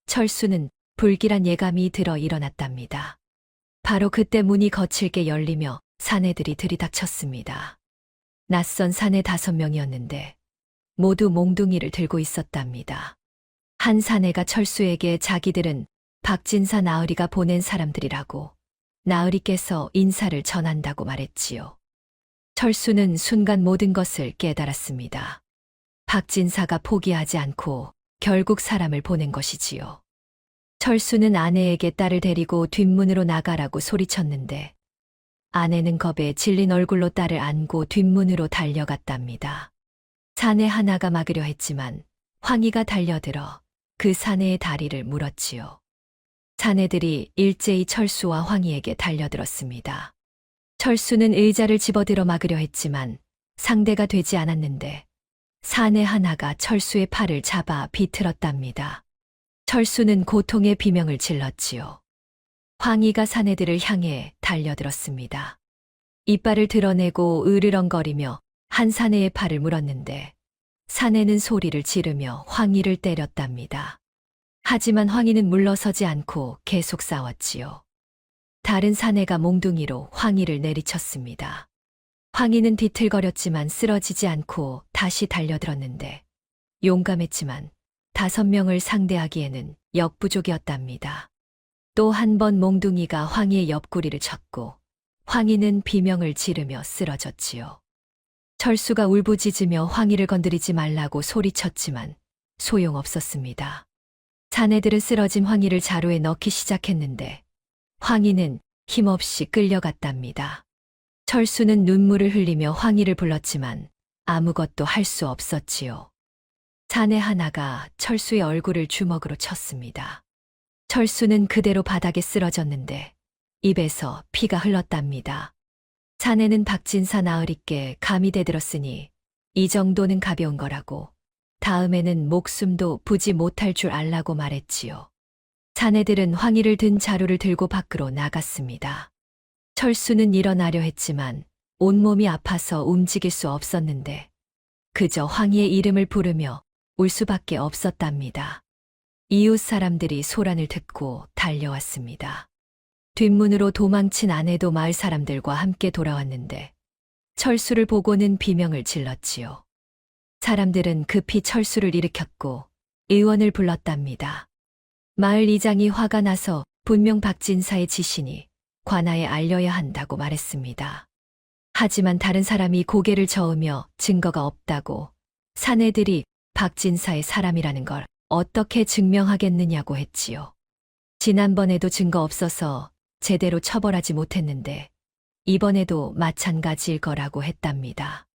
[SPEAKER 3] 철수는 불길한 예감이 들어 일어났답니다. 바로 그때 문이 거칠게 열리며 사내들이 들이닥쳤습니다. 낯선 사내 5명이었는데 모두 몽둥이를 들고 있었답니다. 한 사내가 철수에게 자기들은 박진사 나으리가 보낸 사람들이라고 나으리께서 인사를 전한다고 말했지요. 철수는 순간 모든 것을 깨달았습니다. 박진사가 포기하지 않고 결국 사람을 보낸 것이지요. 철수는 아내에게 딸을 데리고 뒷문으로 나가라고 소리쳤는데 아내는 겁에 질린 얼굴로 딸을 안고 뒷문으로 달려갔답니다. 사내 하나가 막으려 했지만 황희가 달려들어 그 사내의 다리를 물었지요. 사내들이 일제히 철수와 황희에게 달려들었습니다. 철수는 의자를 집어들어 막으려 했지만 상대가 되지 않았는데 사내 하나가 철수의 팔을 잡아 비틀었답니다. 철수는 고통의 비명을 질렀지요. 황희가 사내들을 향해 달려들었습니다. 이빨을 드러내고 으르렁거리며 한 사내의 팔을 물었는데 사내는 소리를 지르며 황희를 때렸답니다. 하지만 황희는 물러서지 않고 계속 싸웠지요. 다른 사내가 몽둥이로 황희를 내리쳤습니다. 황희는 뒤틀거렸지만 쓰러지지 않고 다시 달려들었는데 용감했지만 5명을 상대하기에는 역부족이었답니다. 또 한 번 몽둥이가 황희의 옆구리를 쳤고 황희는 비명을 지르며 쓰러졌지요. 철수가 울부짖으며 황희를 건드리지 말라고 소리쳤지만 소용없었습니다. 사내들은 쓰러진 황희를 자루에 넣기 시작했는데 황희는 힘없이 끌려갔답니다. 철수는 눈물을 흘리며 황희를 불렀지만 아무것도 할 수 없었지요. 사내 하나가 철수의 얼굴을 주먹으로 쳤습니다. 철수는 그대로 바닥에 쓰러졌는데 입에서 피가 흘렀답니다. 사내는 박진사 나으리께 감히 대들었으니 이 정도는 가벼운 거라고 다음에는 목숨도 부지 못할 줄 알라고 말했지요. 사내들은 황희를 든 자루를 들고 밖으로 나갔습니다. 철수는 일어나려 했지만 온몸이 아파서 움직일 수 없었는데 그저 황희의 이름을 부르며 울 수밖에 없었답니다. 이웃 사람들이 소란을 듣고 달려왔습니다. 뒷문으로 도망친 아내도 마을 사람들과 함께 돌아왔는데 철수를 보고는 비명을 질렀지요. 사람들은 급히 철수를 일으켰고 의원을 불렀답니다. 마을 이장이 화가 나서 분명 박진사의 지시니 관아에 알려야 한다고 말했습니다. 하지만 다른 사람이 고개를 저으며 증거가 없다고, 사내들이 박진사의 사람이라는 걸 어떻게 증명하겠느냐고 했지요. 지난번에도 증거 없어서 제대로 처벌하지 못했는데 이번에도 마찬가지일 거라고 했답니다.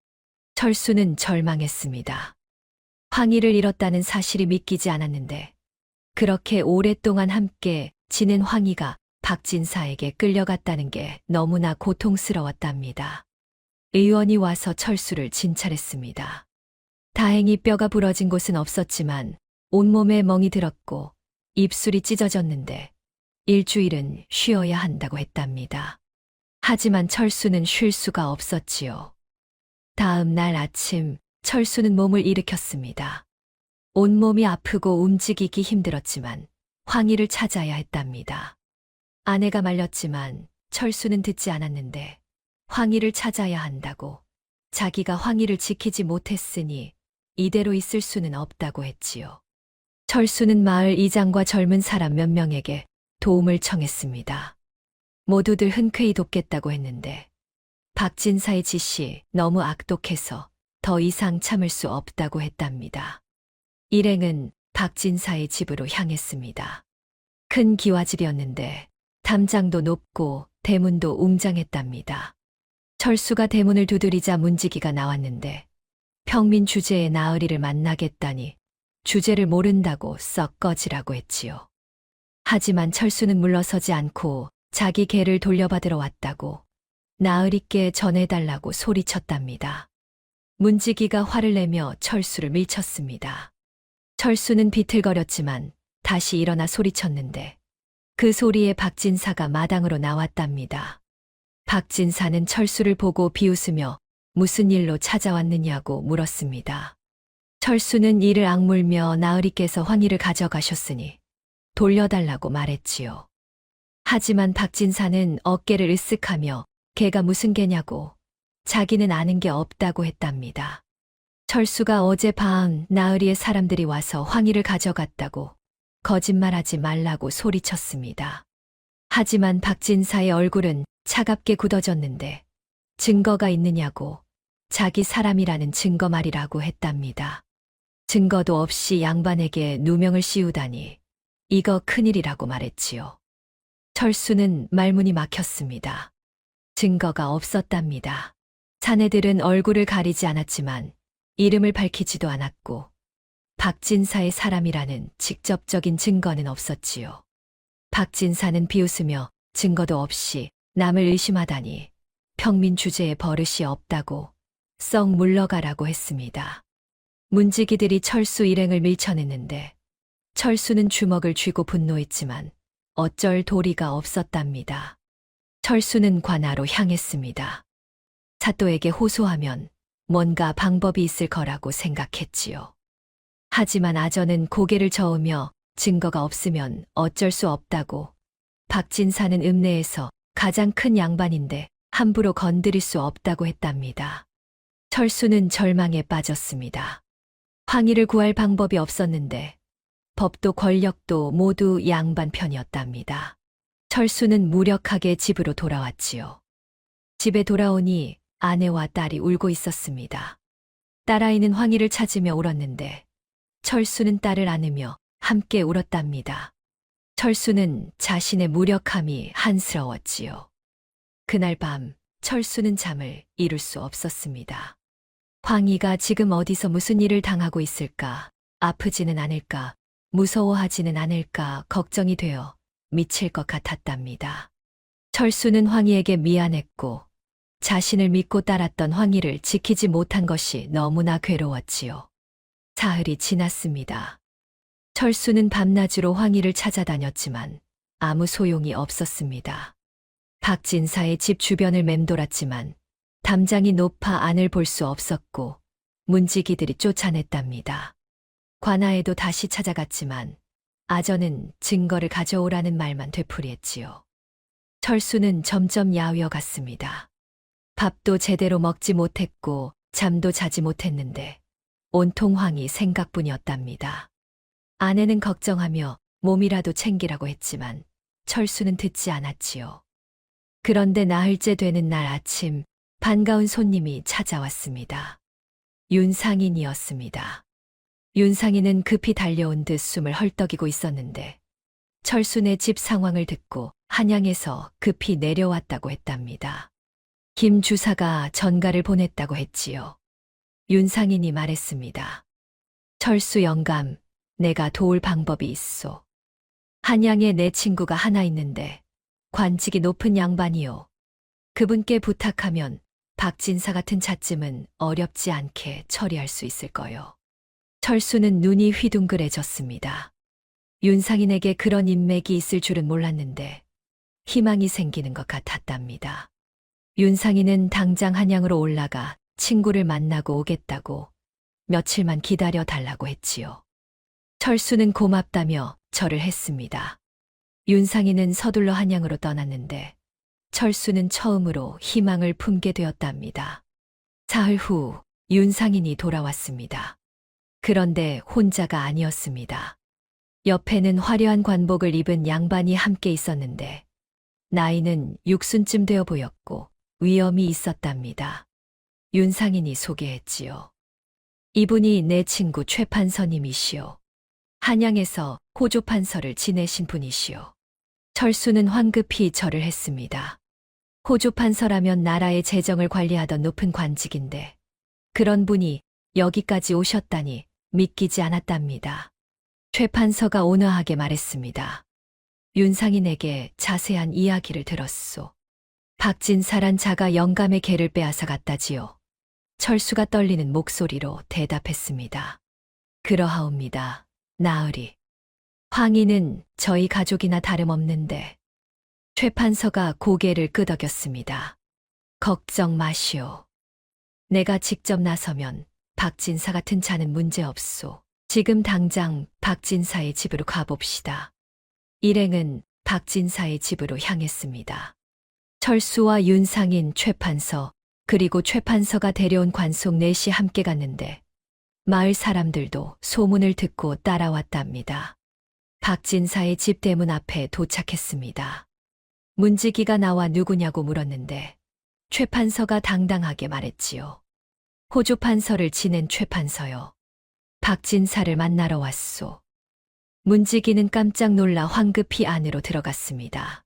[SPEAKER 3] 철수는 절망했습니다. 황희를 잃었다는 사실이 믿기지 않았는데 그렇게 오랫동안 함께 지낸 황희가 박진사에게 끌려갔다는 게 너무나 고통스러웠답니다. 의원이 와서 철수를 진찰했습니다. 다행히 뼈가 부러진 곳은 없었지만 온몸에 멍이 들었고 입술이 찢어졌는데 일주일은 쉬어야 한다고 했답니다. 하지만 철수는 쉴 수가 없었지요. 다음 날 아침 철수는 몸을 일으켰습니다. 온몸이 아프고 움직이기 힘들었지만 황희를 찾아야 했답니다. 아내가 말렸지만 철수는 듣지 않았는데 황희를 찾아야 한다고, 자기가 황희를 지키지 못했으니 이대로 있을 수는 없다고 했지요. 철수는 마을 이장과 젊은 사람 몇 명에게 도움을 청했습니다. 모두들 흔쾌히 돕겠다고 했는데 박진사의 짓이 너무 악독해서 더 이상 참을 수 없다고 했답니다. 일행은 박진사의 집으로 향했습니다. 큰 기와집이었는데 담장도 높고 대문도 웅장했답니다. 철수가 대문을 두드리자 문지기가 나왔는데 평민 주제의 나으리를 만나겠다니 주제를 모른다고 썩 꺼지라고 했지요. 하지만 철수는 물러서지 않고 자기 개를 돌려받으러 왔다고 나으리께 전해달라고 소리쳤답니다. 문지기가 화를 내며 철수를 밀쳤습니다. 철수는 비틀거렸지만 다시 일어나 소리쳤는데 그 소리에 박진사가 마당으로 나왔답니다. 박진사는 철수를 보고 비웃으며 무슨 일로 찾아왔느냐고 물었습니다. 철수는 이를 악물며 나으리께서 황희를 가져가셨으니 돌려달라고 말했지요. 하지만 박진사는 어깨를 으쓱하며 걔가 무슨 개냐고, 자기는 아는 게 없다고 했답니다. 철수가 어젯밤 나으리의 사람들이 와서 황희를 가져갔다고 거짓말하지 말라고 소리쳤습니다. 하지만 박진사의 얼굴은 차갑게 굳어졌는데 증거가 있느냐고, 자기 사람이라는 증거 말이라고 했답니다. 증거도 없이 양반에게 누명을 씌우다니 이거 큰일이라고 말했지요. 철수는 말문이 막혔습니다. 증거가 없었답니다. 사내들은 얼굴을 가리지 않았지만 이름을 밝히지도 않았고 박진사의 사람이라는 직접적인 증거는 없었지요. 박진사는 비웃으며 증거도 없이 남을 의심하다니 평민 주제에 버릇이 없다고 썩 물러가라고 했습니다. 문지기들이 철수 일행을 밀쳐냈는데 철수는 주먹을 쥐고 분노했지만 어쩔 도리가 없었답니다. 철수는 관아로 향했습니다. 사또에게 호소하면 뭔가 방법이 있을 거라고 생각했지요. 하지만 아전은 고개를 저으며 증거가 없으면 어쩔 수 없다고, 박진사는 읍내에서 가장 큰 양반인데 함부로 건드릴 수 없다고 했답니다. 철수는 절망에 빠졌습니다. 황희를 구할 방법이 없었는데 법도 권력도 모두 양반 편이었답니다. 철수는 무력하게 집으로 돌아왔지요. 집에 돌아오니 아내와 딸이 울고 있었습니다. 딸아이는 황희를 찾으며 울었는데 철수는 딸을 안으며 함께 울었답니다. 철수는 자신의 무력함이 한스러웠지요. 그날 밤 철수는 잠을 이룰 수 없었습니다. 황희가 지금 어디서 무슨 일을 당하고 있을까, 아프지는 않을까, 무서워하지는 않을까 걱정이 되어 미칠 것 같았답니다. 철수는 황희에게 미안했고 자신을 믿고 따랐던 황희를 지키지 못한 것이 너무나 괴로웠지요. 사흘이 지났습니다. 철수는 밤낮으로 황희를 찾아다녔지만 아무 소용이 없었습니다. 박진사의 집 주변을 맴돌았지만 담장이 높아 안을 볼 수 없었고 문지기들이 쫓아냈답니다. 관아에도 다시 찾아갔지만 아전은 증거를 가져오라는 말만 되풀이했지요. 철수는 점점 야위어 갔습니다. 밥도 제대로 먹지 못했고 잠도 자지 못했는데 온통 황희 생각뿐이었답니다. 아내는 걱정하며 몸이라도 챙기라고 했지만 철수는 듣지 않았지요. 그런데 나흘째 되는 날 아침 반가운 손님이 찾아왔습니다. 윤상인이었습니다. 윤상인은 급히 달려온 듯 숨을 헐떡이고 있었는데 철순의 집 상황을 듣고 한양에서 급히 내려왔다고 했답니다. 김 주사가 전가를 보냈다고 했지요. 윤상인이 말했습니다. 철수 영감, 내가 도울 방법이 있소. 한양에 내 친구가 하나 있는데 관직이 높은 양반이요. 그분께 부탁하면 박진사 같은 잣쯤은 어렵지 않게 처리할 수 있을 거요. 철수는 눈이 휘둥그레졌습니다. 윤상인에게 그런 인맥이 있을 줄은 몰랐는데 희망이 생기는 것 같았답니다. 윤상인은 당장 한양으로 올라가 친구를 만나고 오겠다고 며칠만 기다려 달라고 했지요. 철수는 고맙다며 절을 했습니다. 윤상인은 서둘러 한양으로 떠났는데 철수는 처음으로 희망을 품게 되었답니다. 사흘 후 윤상인이 돌아왔습니다. 그런데 혼자가 아니었습니다. 옆에는 화려한 관복을 입은 양반이 함께 있었는데 나이는 60쯤 되어 보였고 위엄이 있었답니다. 윤상인이 소개했지요. 이분이 내 친구 최판서님이시오. 한양에서 호조판서를 지내신 분이시오. 철수는 황급히 절을 했습니다. 호조판서라면 나라의 재정을 관리하던 높은 관직인데 그런 분이 여기까지 오셨다니 믿기지 않았답니다. 최판서가 온화하게 말했습니다. 윤상인에게 자세한 이야기를 들었소. 박진사란 자가 영감의 개를 빼앗아 갔다지요. 철수가 떨리는 목소리로 대답했습니다. 그러하옵니다. 나으리. 황희는 저희 가족이나 다름없는데 최판서가 고개를 끄덕였습니다. 걱정 마시오. 내가 직접 나서면 박진사 같은 자는 문제없소. 지금 당장 박진사의 집으로 가봅시다. 일행은 박진사의 집으로 향했습니다. 철수와 윤상인, 최판서, 그리고 최판서가 데려온 관속 넷이 함께 갔는데 마을 사람들도 소문을 듣고 따라왔답니다. 박진사의 집 대문 앞에 도착했습니다. 문지기가 나와 누구냐고 물었는데 최판서가 당당하게 말했지요. 호조판서를 지낸 최판서요. 박진사를 만나러 왔소. 문지기는 깜짝 놀라 황급히 안으로 들어갔습니다.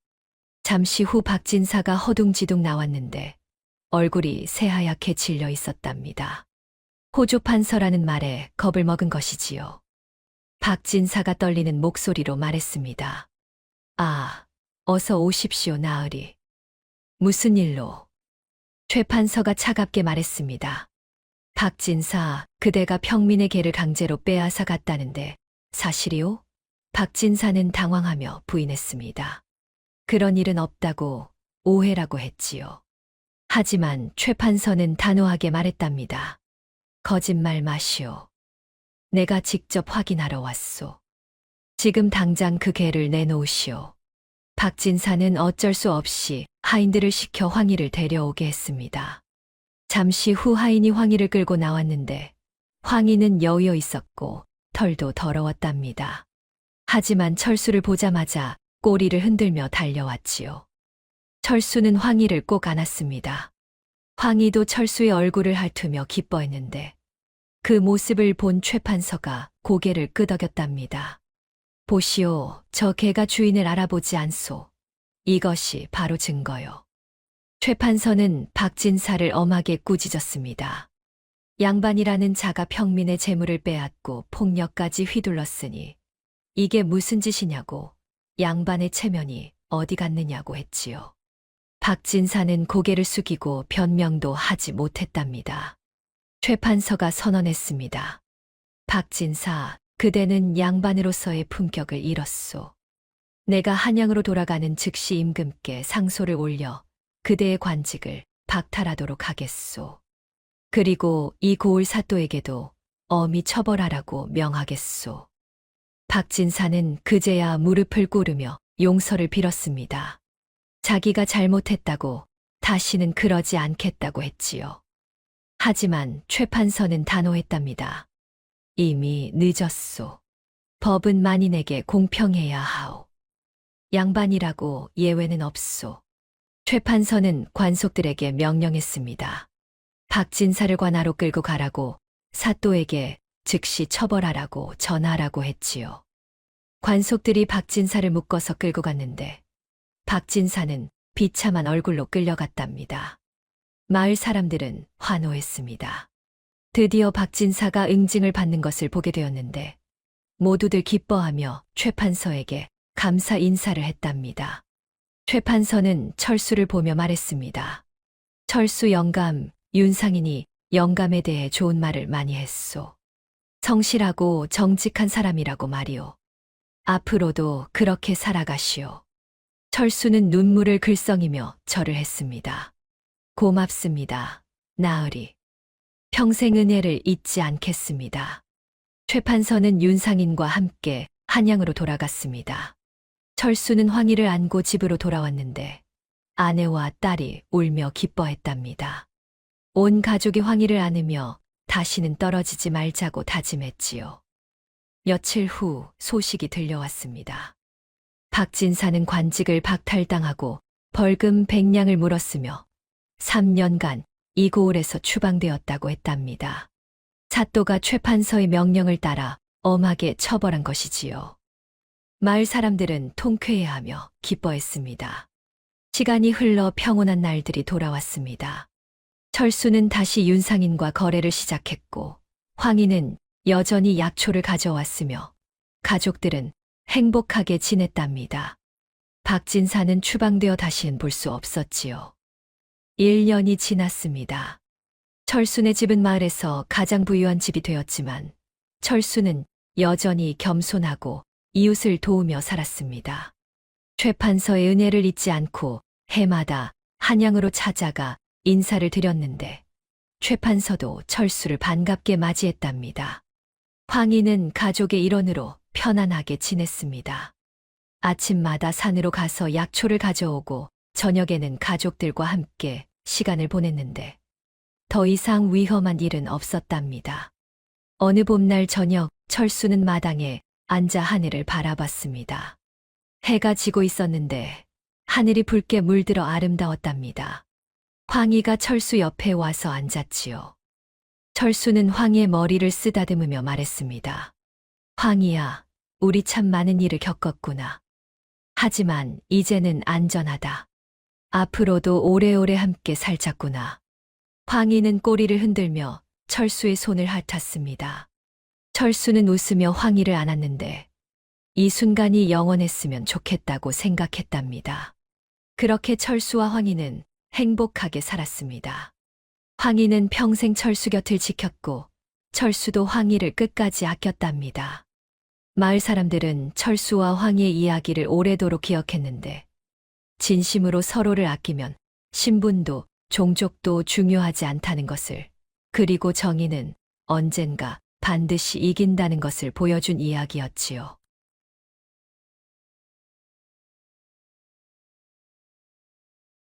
[SPEAKER 3] 잠시 후 박진사가 허둥지둥 나왔는데 얼굴이 새하얗게 질려 있었답니다. 호조판서라는 말에 겁을 먹은 것이지요. 박진사가 떨리는 목소리로 말했습니다. 아, 어서 오십시오, 나으리. 무슨 일로? 최판서가 차갑게 말했습니다. 박진사, 그대가 평민의 개를 강제로 빼앗아 갔다는데 사실이요? 박진사는 당황하며 부인했습니다. 그런 일은 없다고 오해라고 했지요. 하지만 최판서는 단호하게 말했답니다. 거짓말 마시오. 내가 직접 확인하러 왔소. 지금 당장 그 개를 내놓으시오. 박진사는 어쩔 수 없이 하인들을 시켜 황희를 데려오게 했습니다. 잠시 후 하인이 황희를 끌고 나왔는데 황희는 여위어 있었고 털도 더러웠답니다. 하지만 철수를 보자마자 꼬리를 흔들며 달려왔지요. 철수는 황희를 꼭 안았습니다. 황희도 철수의 얼굴을 핥으며 기뻐했는데 그 모습을 본 최판서가 고개를 끄덕였답니다. 보시오, 저 개가 주인을 알아보지 않소. 이것이 바로 증거요. 최판서는 박진사를 엄하게 꾸짖었습니다. 양반이라는 자가 평민의 재물을 빼앗고 폭력까지 휘둘렀으니 이게 무슨 짓이냐고, 양반의 체면이 어디 갔느냐고 했지요. 박진사는 고개를 숙이고 변명도 하지 못했답니다. 최판서가 선언했습니다. 박진사, 그대는 양반으로서의 품격을 잃었소. 내가 한양으로 돌아가는 즉시 임금께 상소를 올려 그대의 관직을 박탈하도록 하겠소. 그리고 이 고을 사또에게도 엄히 처벌하라고 명하겠소. 박진사는 그제야 무릎을 꿇으며 용서를 빌었습니다. 자기가 잘못했다고 다시는 그러지 않겠다고 했지요. 하지만 최판서는 단호했답니다. 이미 늦었소. 법은 만인에게 공평해야 하오. 양반이라고 예외는 없소. 최판서는 관속들에게 명령했습니다. 박진사를 관하로 끌고 가라고, 사또에게 즉시 처벌하라고 전하라고 했지요. 관속들이 박진사를 묶어서 끌고 갔는데 박진사는 비참한 얼굴로 끌려갔답니다. 마을 사람들은 환호했습니다. 드디어 박진사가 응징을 받는 것을 보게 되었는데 모두들 기뻐하며 최판서에게 감사 인사를 했답니다. 최판서는 철수를 보며 말했습니다. 철수 영감, 윤상인이 영감에 대해 좋은 말을 많이 했소. 성실하고 정직한 사람이라고 말이오. 앞으로도 그렇게 살아가시오. 철수는 눈물을 글썽이며 절을 했습니다. 고맙습니다. 나으리. 평생 은혜를 잊지 않겠습니다. 최판서는 윤상인과 함께 한양으로 돌아갔습니다. 철수는 황희를 안고 집으로 돌아왔는데 아내와 딸이 울며 기뻐했답니다. 온 가족이 황희를 안으며 다시는 떨어지지 말자고 다짐했지요. 며칠 후 소식이 들려왔습니다. 박진사는 관직을 박탈당하고 벌금 100냥을 물었으며 3년간 이고을에서 추방되었다고 했답니다. 사또가 최판서의 명령을 따라 엄하게 처벌한 것이지요. 마을 사람들은 통쾌해하며 기뻐했습니다. 시간이 흘러 평온한 날들이 돌아왔습니다. 철수는 다시 윤상인과 거래를 시작했고 황희는 여전히 약초를 가져왔으며 가족들은 행복하게 지냈답니다. 박진사는 추방되어 다시는 볼 수 없었지요. 1년이 지났습니다. 철수네 집은 마을에서 가장 부유한 집이 되었지만 철수는 여전히 겸손하고 이웃을 도우며 살았습니다. 최판서의 은혜를 잊지 않고 해마다 한양으로 찾아가 인사를 드렸는데 최판서도 철수를 반갑게 맞이했답니다. 황희는 가족의 일원으로 편안하게 지냈습니다. 아침마다 산으로 가서 약초를 가져오고 저녁에는 가족들과 함께 시간을 보냈는데 더 이상 위험한 일은 없었답니다. 어느 봄날 저녁 철수는 마당에 앉아 하늘을 바라봤습니다. 해가 지고 있었는데 하늘이 붉게 물들어 아름다웠답니다. 황희가 철수 옆에 와서 앉았지요. 철수는 황희의 머리를 쓰다듬으며 말했습니다. 황희야, 우리 참 많은 일을 겪었구나. 하지만 이제는 안전하다. 앞으로도 오래오래 함께 살자꾸나. 황희는 꼬리를 흔들며 철수의 손을 핥았습니다. 철수는 웃으며 황희를 안았는데 이 순간이 영원했으면 좋겠다고 생각했답니다. 그렇게 철수와 황희는 행복하게 살았습니다. 황희는 평생 철수 곁을 지켰고 철수도 황희를 끝까지 아꼈답니다. 마을 사람들은 철수와 황희의 이야기를 오래도록 기억했는데 진심으로 서로를 아끼면 신분도 종족도 중요하지 않다는 것을, 그리고 정의는 언젠가 반드시 이긴다는 것을 보여준 이야기였지요.